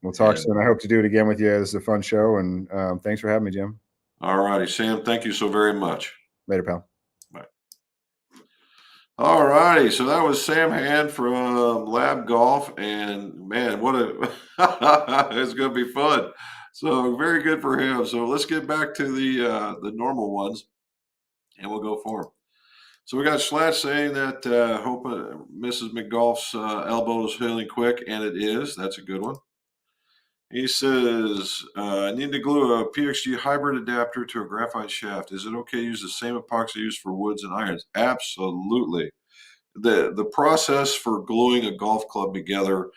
Speaker 2: We'll talk soon. I hope to do it again with you. This is a fun show, and thanks for having me, Jim.
Speaker 1: All righty, Sam. Thank you so very much.
Speaker 2: Later, pal.
Speaker 1: Bye. All righty. So that was Sam Hand from Lab Golf, and man, what it's going to be fun. So very good for him. So let's get back to the normal ones, and we'll go for them. So we got Schlatt saying that hope Mrs. McGolf's elbow is healing quick, and it is. That's a good one. He says, I need to glue a PXG hybrid adapter to a graphite shaft. Is it okay to use the same epoxy used for woods and irons? Absolutely. The process for gluing a golf club together,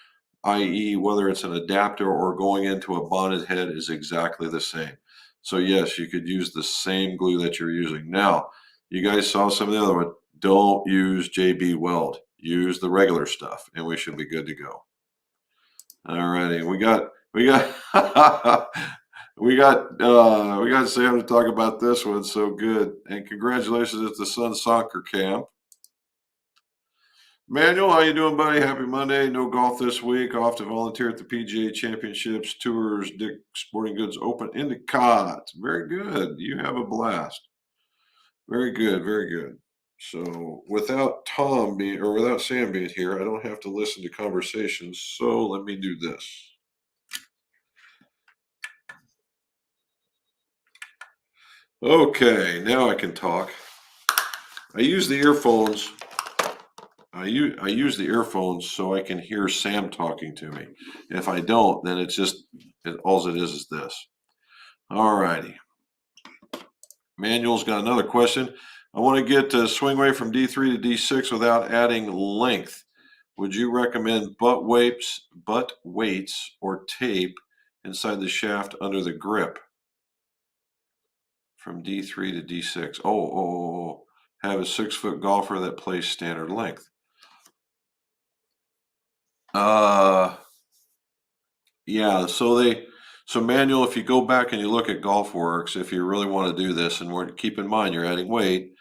Speaker 1: i.e. whether it's an adapter or going into a bonded head, is exactly the same. So yes, you could use the same glue that you're using. Now, you guys saw some of the other one. Don't use JB Weld. use the regular stuff, and we should be good to go. All righty, we got we got Sam to talk about this one. So good, and congratulations at the Sun Soccer Camp. Manuel, how you doing, buddy? Happy Monday. No golf this week. Off to volunteer at the PGA Championships Tours Dick Sporting Goods Open in Endicott. Very good. You have a blast. Very good. Very good. So without Sam being here, I don't have to listen to conversations. So let me do this. Okay, now I can talk. I use the earphones. I use the earphones so I can hear Sam talking to me. If I don't, then all it is this. All righty. Manuel's got another question. I want to get swing weight from D3 to D6 without adding length. Would you recommend butt weights or tape inside the shaft under the grip from D3 to D6? Have a 6-foot golfer that plays standard length. Yeah, so Manuel, if you go back and you look at GolfWorks, if you really want to do this, and keep in mind you're adding weight,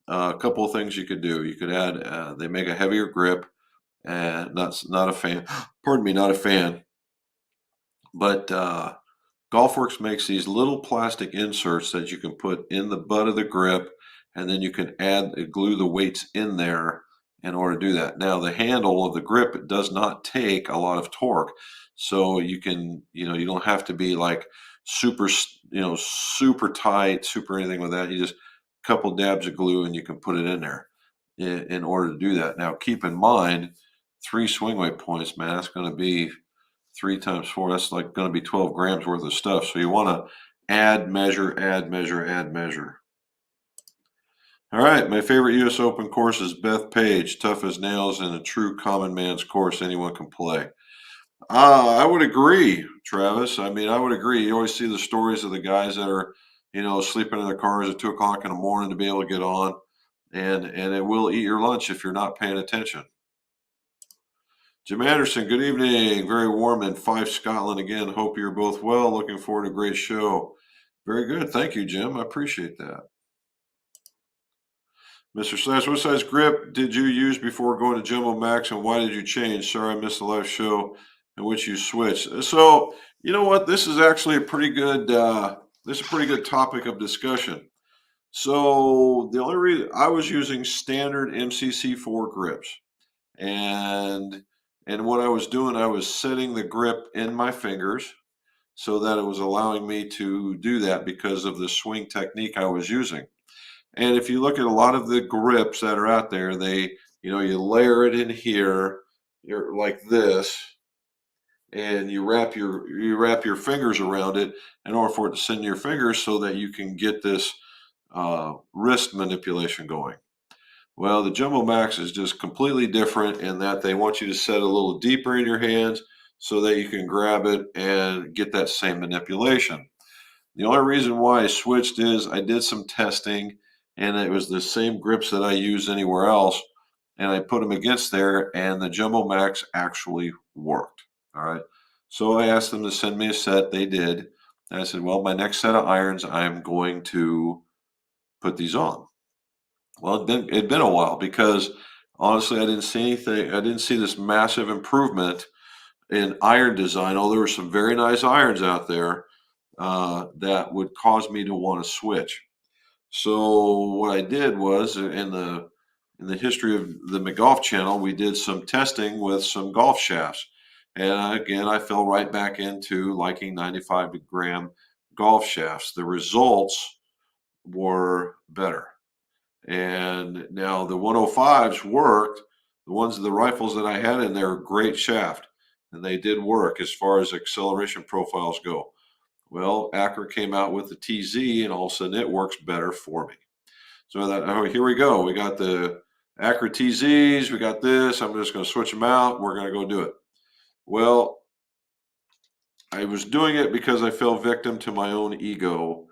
Speaker 1: a couple of things you could do. You could add, they make a heavier grip, and not a fan. Pardon me, not a fan. But GolfWorks makes these little plastic inserts that you can put in the butt of the grip, and then you can glue the weights in there in order to do that. Now, the handle of the grip does not take a lot of torque, so you don't have to be like super tight, super anything with that. You just a couple dabs of glue and you can put it in there in order to do that. Now, keep in mind, 3 swing weight points, man, that's going to be 3 times 4. That's like going to be 12 grams worth of stuff. So you want to add, measure, add, measure, add, measure. All right, my favorite U.S. Open course is Bethpage, tough as nails and a true common man's course anyone can play. I would agree, Travis. I mean, I would agree. You always see the stories of the guys that are, sleeping in their cars at 2 o'clock in the morning to be able to get on, and it will eat your lunch if you're not paying attention. Jim Anderson, good evening. Very warm in Fife, Scotland again. Hope you're both well. Looking forward to a great show. Very good. Thank you, Jim. I appreciate that. Mr. Slash, what size grip did you use before going to Jumbo Max, and why did you change? Sorry, I missed the live show in which you switched. So, you know what? This is actually a pretty good topic of discussion. So the only reason I was using standard MCC4 grips, and what I was doing, I was setting the grip in my fingers so that it was allowing me to do that because of the swing technique I was using. And if you look at a lot of the grips that are out there, you layer it in here, you're like this, and you wrap your fingers around it in order for it to send your fingers so that you can get this wrist manipulation going. Well, the Jumbo Max is just completely different in that they want you to set a little deeper in your hands so that you can grab it and get that same manipulation. The only reason why I switched is I did some testing, and it was the same grips that I use anywhere else, and I put them against there, and the Jumbo Max actually worked. All right. So I asked them to send me a set. They did. And I said, well, my next set of irons, I'm going to put these on. Well, it'd been a while because honestly, I didn't see anything. I didn't see this massive improvement in iron design. Although there were some very nice irons out there that would cause me to want to switch. So what I did was in the history of the McGolf channel, we did some testing with some golf shafts. And again, I fell right back into liking 95 gram golf shafts. The results were better. And now the 105s worked. The rifles that I had in there, great shaft. And they did work as far as acceleration profiles go. Well, Acura came out with the TZ, and all of a sudden it works better for me. So I thought, oh, here we go. We got the Acura TZs. We got this. I'm just going to switch them out. We're going to go do it. Well, I was doing it because I fell victim to my own ego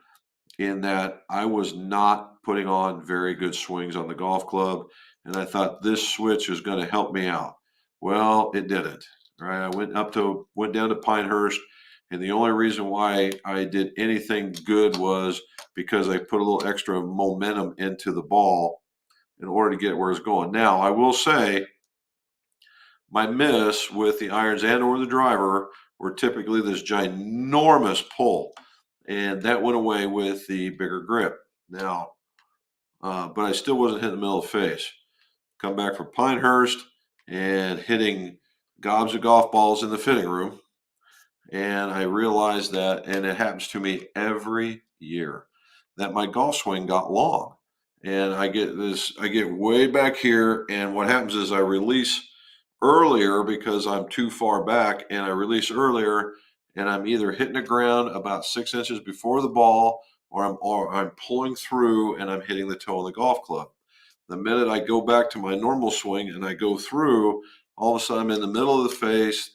Speaker 1: in that I was not putting on very good swings on the golf club. and I thought this switch is going to help me out. Well, it didn't. Right? I went down to Pinehurst, and the only reason why I did anything good was because I put a little extra momentum into the ball in order to get where it's going. Now, I will say my miss with the irons and or the driver were typically this ginormous pull, and that went away with the bigger grip. Now, but I still wasn't hitting the middle of the face. Come back from Pinehurst and hitting gobs of golf balls in the fitting room, and I realized that, and it happens to me every year, that my golf swing got long, and I get way back here, and what happens is I release earlier because I'm too far back, and I release earlier, and I'm either hitting the ground about 6 inches before the ball, or I'm pulling through and I'm hitting the toe of the golf club. The minute I go back to my normal swing and I go through, all of a sudden I'm in the middle of the face.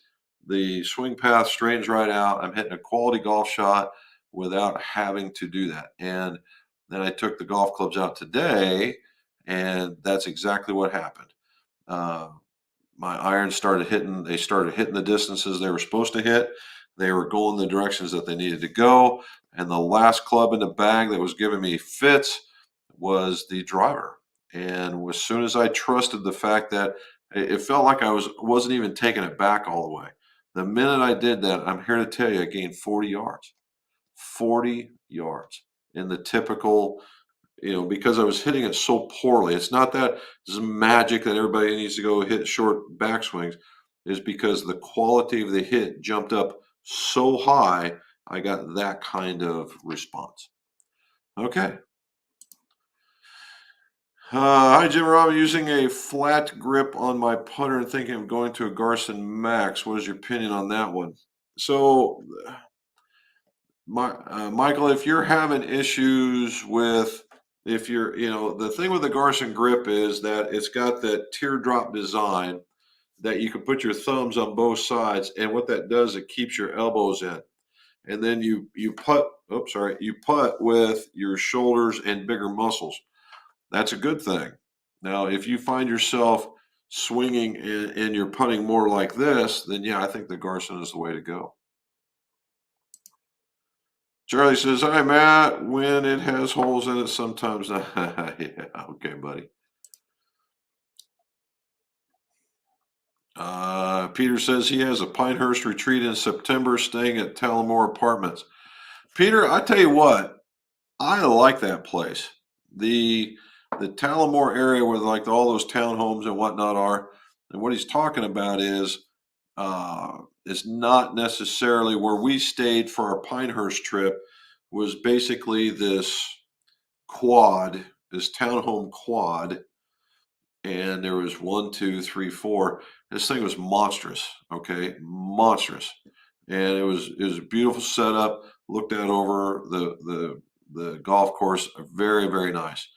Speaker 1: The swing path straightens right out. I'm hitting a quality golf shot without having to do that. And then I took the golf clubs out today, and that's exactly what happened. Uh, my irons started hitting. They started hitting the distances they were supposed to hit. They were going the directions that they needed to go. And the last club in the bag that was giving me fits was the driver. And as soon as I trusted the fact that it felt like I wasn't even taking it back all the way. The minute I did that, I'm here to tell you, I gained 40 yards. 40 yards in the typical, because I was hitting it so poorly. It's not that this is magic that everybody needs to go hit short backswings. It's because the quality of the hit jumped up so high, I got that kind of response. Okay. Hi, Jim Rob. Using a flat grip on my putter and thinking of going to a Garson Max. What is your opinion on that one? So, Michael, if you're having issues with, if you're, the thing with the Garson grip is that it's got that teardrop design that you can put your thumbs on both sides, and what that does, it keeps your elbows in, and then you putt. Oops, sorry, you putt with your shoulders and bigger muscles. That's a good thing. Now, if you find yourself swinging and you're putting more like this, then yeah, I think the Garson is the way to go. Charlie says, "Hi, Matt. When it has holes in it, sometimes not." Yeah, okay, buddy. Peter says he has a Pinehurst retreat in September, staying at Talamore Apartments. Peter, I tell you what, I like that place. The Talamore area where like all those townhomes and whatnot are, and what he's talking about is not necessarily where we stayed for our Pinehurst trip. Was basically this quad, this townhome quad, and there was 1, 2, 3, 4. This thing was monstrous, okay, monstrous, and it was a beautiful setup. Looked out over the golf course, very very nice.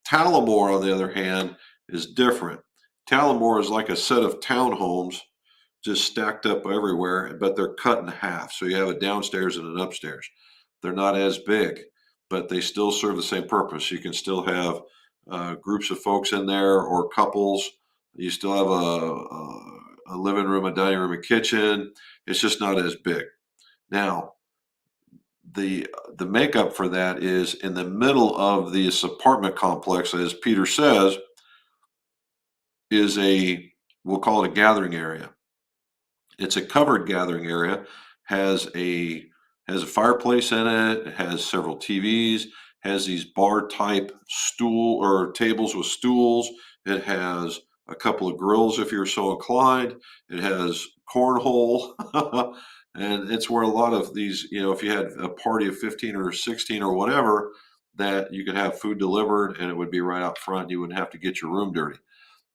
Speaker 1: Talamore, on the other hand, is different. Talamore is like a set of townhomes just stacked up everywhere, but they're cut in half. So you have a downstairs and an upstairs. They're not as big, but they still serve the same purpose. You can still have groups of folks in there or couples. You still have a living room, a dining room, a kitchen. It's just not as big. Now, the makeup for that is in the middle of this apartment complex, as Peter says, is we'll call it a gathering area. It's a covered gathering area, has a fireplace in it, it has several TVs, has these bar type stool or tables with stools. It has a couple of grills if you're so inclined. It has cornhole. And it's where a lot of these, if you had a party of 15 or 16 or whatever, that you could have food delivered and it would be right out front. You wouldn't have to get your room dirty.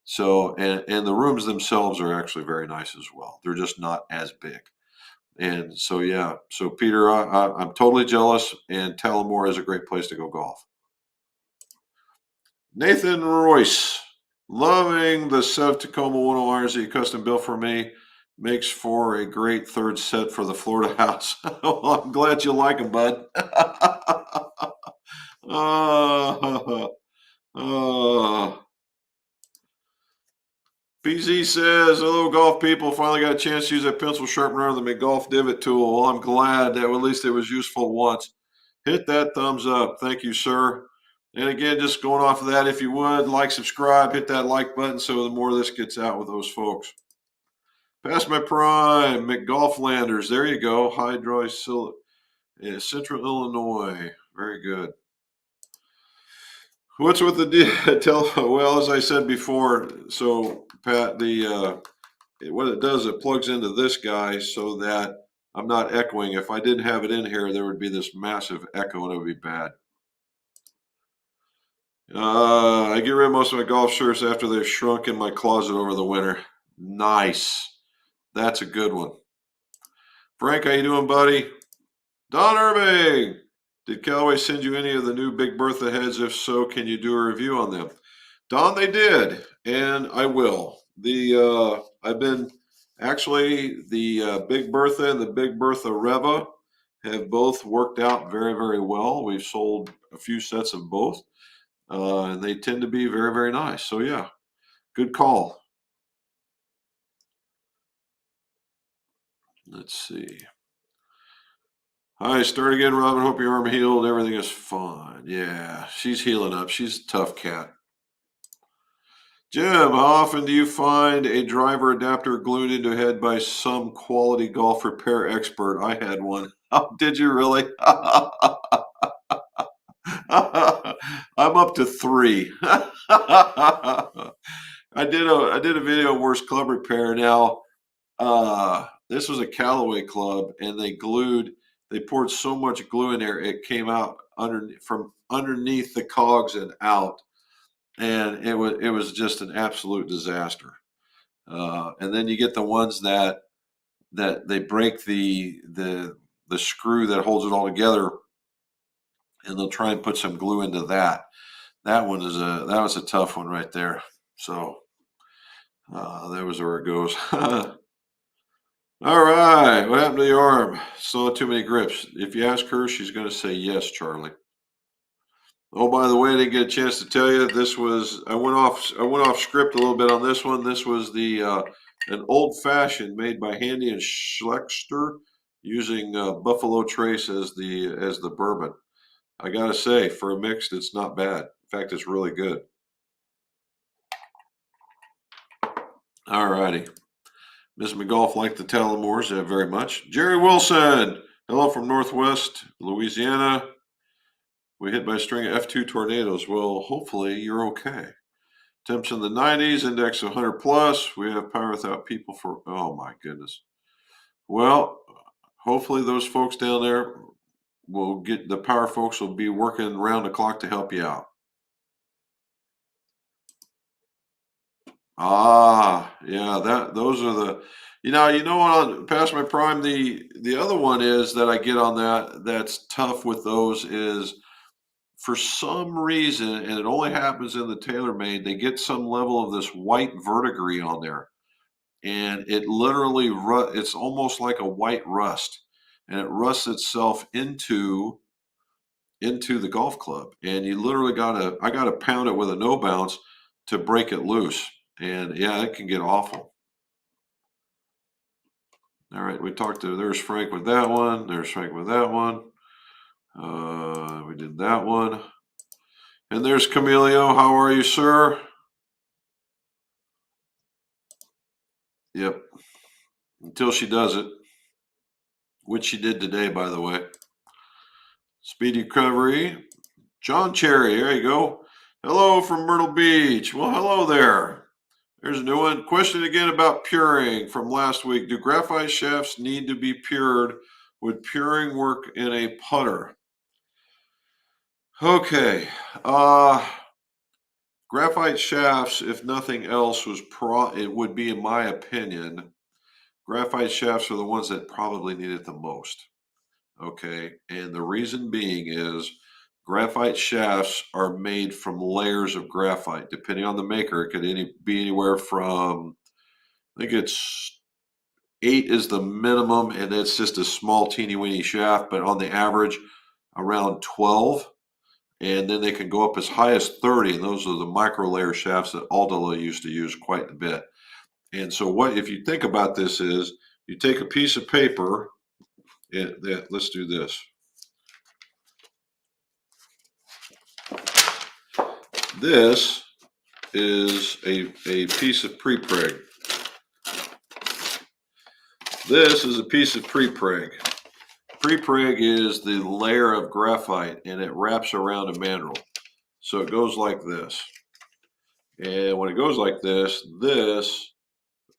Speaker 1: So, and the rooms themselves are actually very nice as well. They're just not as big. And so, yeah. So, Peter, I'm totally jealous, and Talamore is a great place to go golf. Nathan Royce, loving the set of Tacoma 101 irons that you custom built for me. Makes for a great third set for the Florida house. Well, I'm glad you like them, bud. uh, PZ says, hello, golf people. Finally got a chance to use that pencil sharpener on the McGolf divot tool. Well, I'm glad that at least it was useful once. Hit that thumbs up. Thank you, sir. And again, just going off of that, if you would, like, subscribe, hit that like button so the more of this gets out with those folks. Past my prime, McGolflanders. There you go. Hydrosil, Central Illinois. Very good. What's with the well, as I said before, so Pat, what it does, it plugs into this guy so that I'm not echoing. If I didn't have it in here, there would be this massive echo and it would be bad. I get rid of most of my golf shirts after they've shrunk in my closet over the winter. Nice. That's a good one. Frank, how you doing, buddy? Don Irving. Did Callaway send you any of the new Big Bertha heads? If so, can you do a review on them? Don, they did, and I will. I've been actually the Big Bertha and the Big Bertha Reva have both worked out very, very well. We've sold a few sets of both, and they tend to be very, very nice. So yeah, good call. Let's see. Hi, start again, Robin. Hope your arm healed. Everything is fine. Yeah, she's healing up. She's a tough cat. Jim, how often do you find a driver adapter glued into a head by some quality golf repair expert? I had one. Oh, did you really? I'm up to 3. I did a video on worst club repair. Now, this was a Callaway club, and they poured so much glue in there it came out from underneath the cogs and out, and it was just an absolute disaster. And then you get the ones that they break the screw that holds it all together, and they'll try and put some glue into that. That was a tough one right there. So that was where it goes. All right, what happened to the arm? Saw too many grips. If you ask her, she's going to say yes, Charlie. Oh, by the way, I didn't get a chance to tell you. I went off script a little bit on this one. This was an old fashioned made by Handy and Schlechter using Buffalo Trace as the bourbon. I gotta say, for a mixed, it's not bad. In fact, it's really good. All righty. Ms. McGolf liked the Talamores very much. Jerry Wilson, hello from Northwest Louisiana. We hit by a string of F2 tornadoes. Well, hopefully you're okay. Temps in the 90s, index 100 plus. We have power without people for, oh my goodness. Well, hopefully those folks down there the power folks will be working round the clock to help you out. Ah, yeah, those are the, you know what, past my prime, the other one is that I get on that's tough with those is for some reason, and it only happens in the TaylorMade, they get some level of this white verdigris on there. And it literally, it's almost like a white rust. And it rusts itself into the golf club. And you literally I gotta pound it with a no bounce to break it loose. And yeah, it can get awful. All right, there's Frank with that one. There's Frank with that one. We did that one. And there's Camilio. How are you, sir? Yep. Until she does it, which she did today, by the way. Speedy recovery. John Cherry, there you go. Hello from Myrtle Beach. Well, hello there. There's a new one. Question again about puring from last week. Do graphite shafts need to be pured? Would puring work in a putter? Okay. Graphite shafts, if nothing else, it would be, in my opinion, graphite shafts are the ones that probably need it the most. Okay. And the reason being is graphite shafts are made from layers of graphite. Depending on the maker, it could be anywhere from, I think it's 8 is the minimum, and it's just a small teeny weeny shaft, but on the average around 12. and then they can go up as high as 30, and those are the micro layer shafts that Aldila used to use quite a bit. And so what, if you think about this, is you take a piece of paper, let's do this. This is a piece of prepreg. This is a piece of prepreg. Prepreg is the layer of graphite, and it wraps around a mandrel. So it goes like this. And when it goes like this, this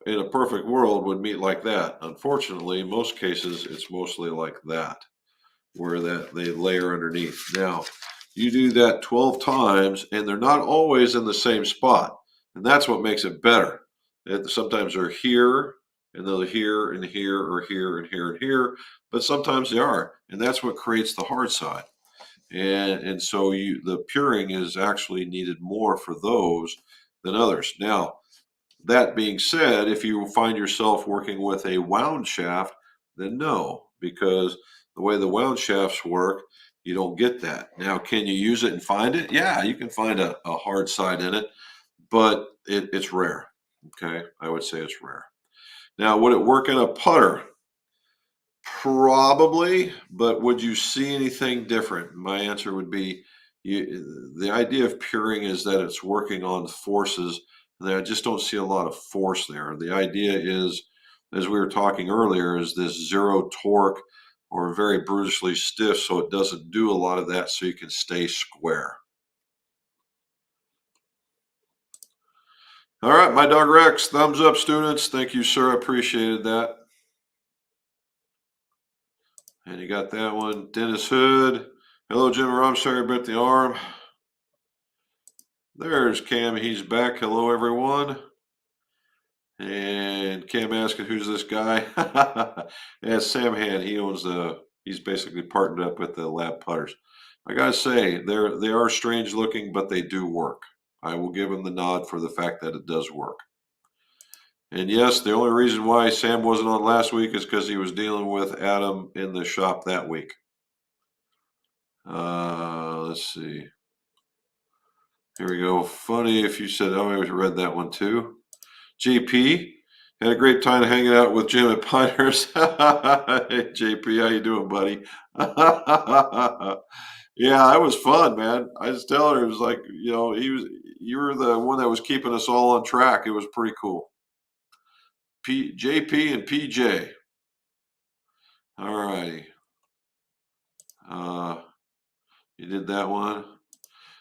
Speaker 1: in a perfect world would meet like that. Unfortunately, in most cases, it's mostly like that, where they layer underneath. Now, you do that 12 times, and they're not always in the same spot. And that's what makes it better. Sometimes they're here, and they're here, and here, or here, and here, and here. But sometimes they are. And that's what creates the hard side. And so the puring is actually needed more for those than others. Now, that being said, if you find yourself working with a wound shaft, then no, because the way the wound shafts work, you don't get that. Now, can you use it and find it? Yeah, you can find a hard side in it, but it's rare. Okay, I would say it's rare. Now, would it work in a putter? Probably, but would you see anything different? My answer would be, the idea of puring is that it's working on forces. I just don't see a lot of force there. The idea is, as we were talking earlier, is this zero torque or very brutishly stiff, so it doesn't do a lot of that, so you can stay square. All right, my dog Rex, thumbs up, students. Thank you, sir. I appreciated that. And you got that one. Dennis Hood. Hello, Jim Rob. Sorry about the arm. There's Cam. He's back. Hello, everyone. And Cam asking, who's this guy? Yeah, Sam Hand. He owns he's basically partnered up with the Lab Putters. I gotta say, they are strange looking, but they do work. I will give him the nod for the fact that it does work. And yes, the only reason why Sam wasn't on last week is because he was dealing with Adam in the shop that week. Let's see. Here we go. Funny if you said, oh, I read that one too. JP, had a great time hanging out with Jim at Pinehurst. Hey, JP, how you doing, buddy? Yeah, it was fun, man. I was telling her, it was like, you were the one that was keeping us all on track. It was pretty cool. JP and PJ. All righty. You did that one.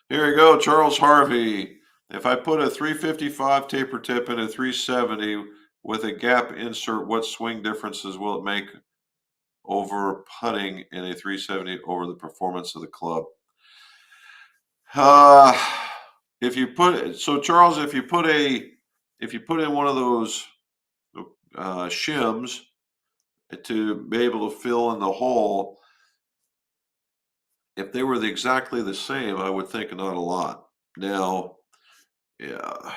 Speaker 1: Here we go, Charles Harvey. If I put a 355 taper tip in a 370 with a gap insert, what swing differences will it make over putting in a 370 over the performance of the club? If you put, so Charles, if you put in one of those shims to be able to fill in the hole, if they were exactly the same, I would think not a lot. Now, yeah,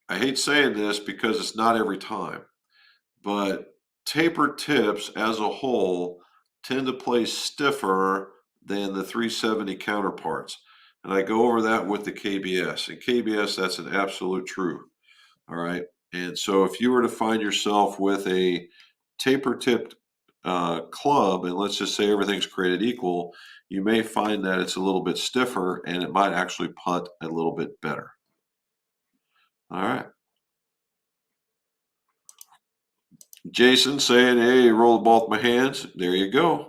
Speaker 1: I hate saying this because it's not every time, but taper tips as a whole tend to play stiffer than the 370 counterparts. And I go over that with the KBS. And KBS, that's an absolute truth. All right. And so if you were to find yourself with a taper tipped club, and let's just say everything's created equal, you may find that it's a little bit stiffer and it might actually putt a little bit better. All right. Jason saying, hey, roll the ball with my hands. There you go.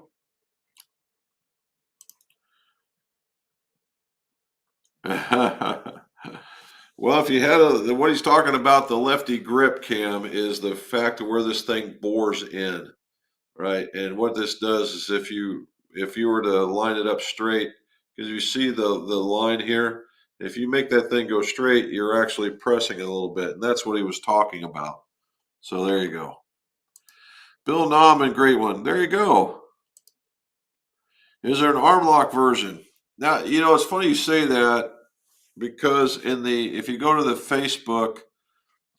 Speaker 1: Well, if you had what he's talking about, the lefty grip, Cam, is the fact of where this thing bores in, right? And what this does is if you were to line it up straight, because you see the line here, if you make that thing go straight, you're actually pressing it a little bit. And that's what he was talking about. So there you go. Bill Nauman, great one. There you go. Is there an arm lock version? Now, it's funny you say that, because if you go to the Facebook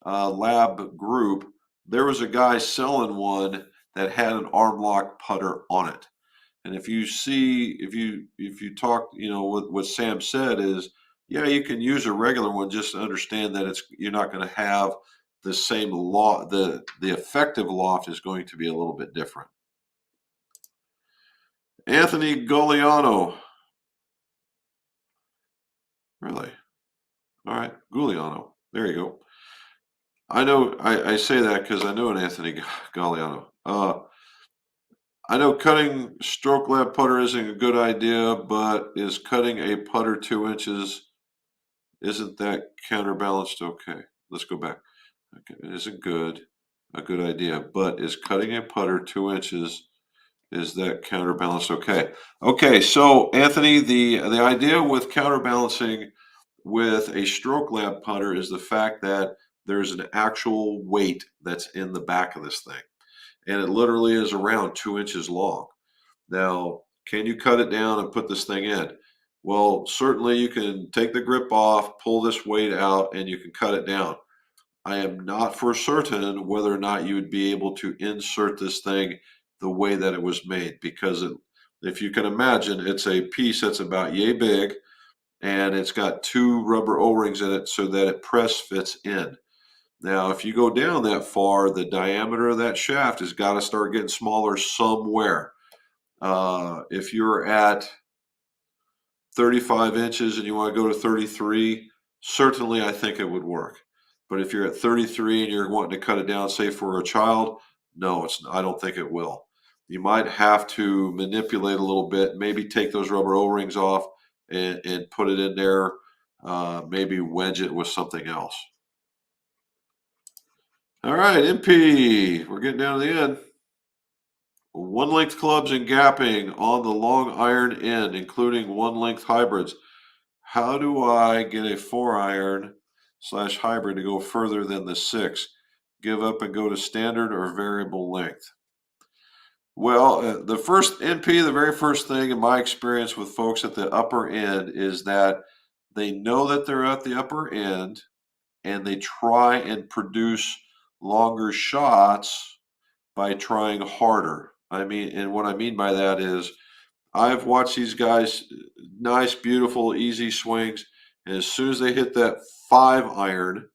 Speaker 1: lab group, there was a guy selling one that had an arm lock putter on it. And if you see, if you talk, what Sam said is, yeah, you can use a regular one, just to understand that you're not going to have the same loft. The effective loft is going to be a little bit different. Anthony Giuliano. Really? All right, Giuliano. There you go. I know I say that because I know an Anthony Giuliano. I know cutting stroke lab putter isn't a good idea, but is cutting a putter 2 inches, isn't that counterbalanced? Okay, let's go back. Okay, it isn't a good idea, but is cutting a putter 2 inches, is that counterbalanced? Okay. Okay, so Anthony, the idea with counterbalancing with a stroke lab putter is the fact that there's an actual weight that's in the back of this thing. And it literally is around 2 inches long. Now, can you cut it down and put this thing in? Well, certainly you can take the grip off, pull this weight out, and you can cut it down. I am not for certain whether or not you would be able to insert this thing the way that it was made, because if you can imagine, it's a piece that's about yay big, and it's got 2 rubber O-rings in it so that it press fits in. Now, if you go down that far, the diameter of that shaft has got to start getting smaller somewhere. If you're at 35 inches and you want to go to 33, certainly I think it would work. But if you're at 33 and you're wanting to cut it down, say for a child, no, I don't think it will. You might have to manipulate a little bit, maybe take those rubber O-rings off and put it in there, maybe wedge it with something else. All right, MP, we're getting down to the end. One length clubs and gapping on the long iron end, including one length hybrids. How do I get a 4-iron / hybrid to go further than the 6? Give up and go to standard or variable length? Well, the first NP, the very first thing in my experience with folks at the upper end is that they know that they're at the upper end and they try and produce longer shots by trying harder. I mean, and what I mean by that is I've watched these guys, nice, beautiful, easy swings, and as soon as they hit that 5-iron,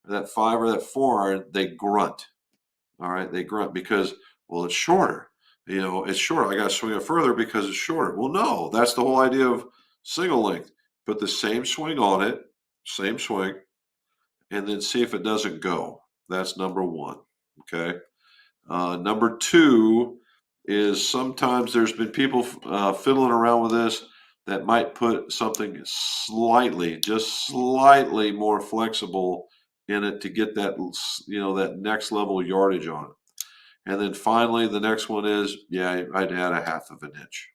Speaker 1: that 5 or that 4-iron, they grunt. All right, they grunt because, well, it's shorter. It's shorter. I got to swing it further because it's shorter. Well, no, that's the whole idea of single length. Put the same swing on it, same swing, and then see if it doesn't go. That's number one. Okay. Number two is sometimes there's been people fiddling around with this that might put something slightly, just slightly more flexible in it to get that, that next level yardage on it. And then finally, the next one is, yeah, I'd add a 1/2 inch.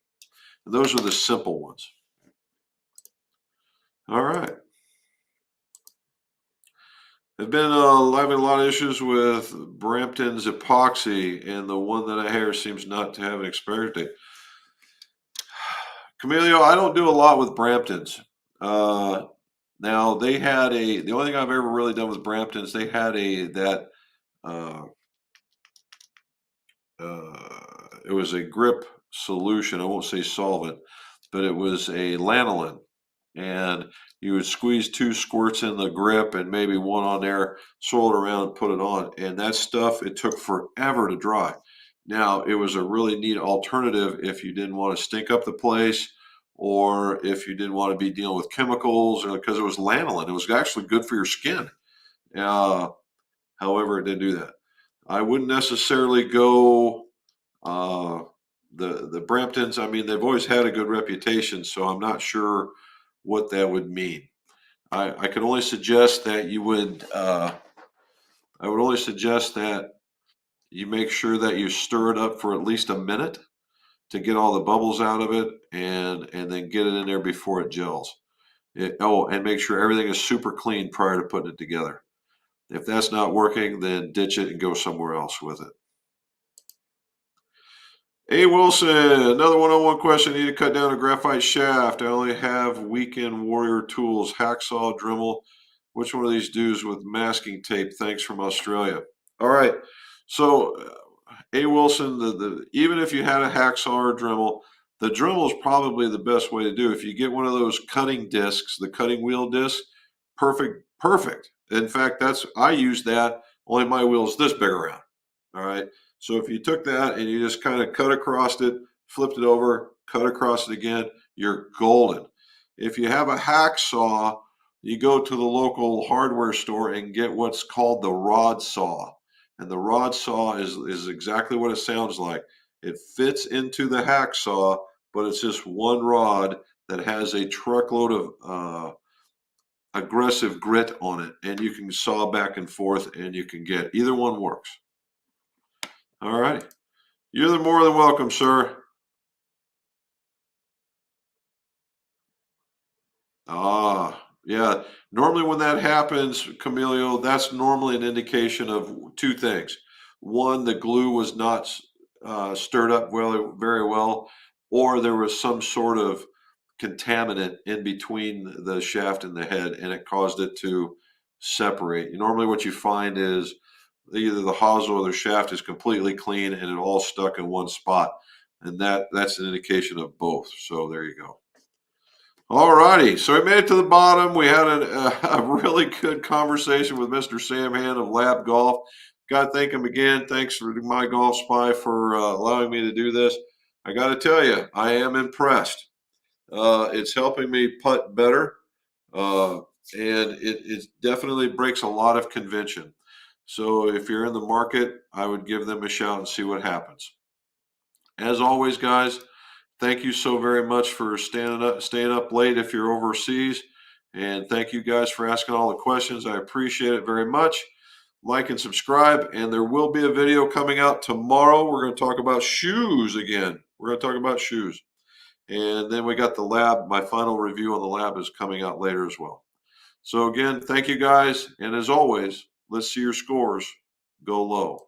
Speaker 1: And those are the simple ones. All right. I've been having a lot of issues with Brampton's epoxy, and the one that I hear seems not to have an expiry date. Camilio, I don't do a lot with Brampton's. Now they had the only thing I've ever really done with Brampton's, they had it was a grip solution. I won't say solvent, but it was a lanolin, and you would squeeze 2 squirts in the grip and maybe one on there, swirl it around, put it on, and that stuff, it took forever to dry. Now, it was a really neat alternative if you didn't want to stink up the place, or if you didn't want to be dealing with chemicals, or because it was lanolin. It was actually good for your skin. However, it didn't do that. I wouldn't necessarily go the Bramptons. I mean, they've always had a good reputation, so I'm not sure what that would mean. I can only suggest that you would. I would only suggest that you make sure that you stir it up for at least a minute to get all the bubbles out of it, and then get it in there before it gels. And make sure everything is super clean prior to putting it together. If that's not working, then ditch it and go somewhere else with it. Hey Wilson, another one-on-one question. I need to cut down a graphite shaft. I only have Weekend Warrior tools, hacksaw, Dremel. Which one of these do's with masking tape? Thanks from Australia. All right. So, A Wilson, even if you had a hacksaw or Dremel, the Dremel is probably the best way to do. If you get one of those cutting discs, the cutting wheel disc, perfect, perfect. In fact, I use that, only my wheel is this big around. All right. So if you took that and you just kind of cut across it, flipped it over, cut across it again, you're golden. If you have a hacksaw, you go to the local hardware store and get what's called the rod saw. And the rod saw is exactly what it sounds like. It fits into the hacksaw, but it's just one rod that has a truckload of aggressive grit on it, and you can saw back and forth, and you can get either one works. All right. You're more than welcome, sir. Yeah. Normally when that happens, Camilio, that's normally an indication of two things. One, the glue was not stirred up very well, or there was some sort of contaminant in between the shaft and the head, and it caused it to separate. Normally what you find is either the hosel or the shaft is completely clean and it all stuck in one spot. And that's an indication of both. So there you go. All righty. So we made it to the bottom. We had a really good conversation with Mr. Sam Hand of Lab Golf. Got to thank him again. Thanks for MyGolfSpy for allowing me to do this. I got to tell you, I am impressed. It's helping me putt better, and it definitely breaks a lot of convention. So if you're in the market, I would give them a shout and see what happens. As always, guys, thank you so very much for staying up late if you're overseas. And thank you guys for asking all the questions. I appreciate it very much. Like and subscribe. And there will be a video coming out tomorrow. We're going to talk about shoes again. We're going to talk about shoes. And then we got the lab. My final review on the lab is coming out later as well. So again, thank you guys. And as always, let's see your scores go low.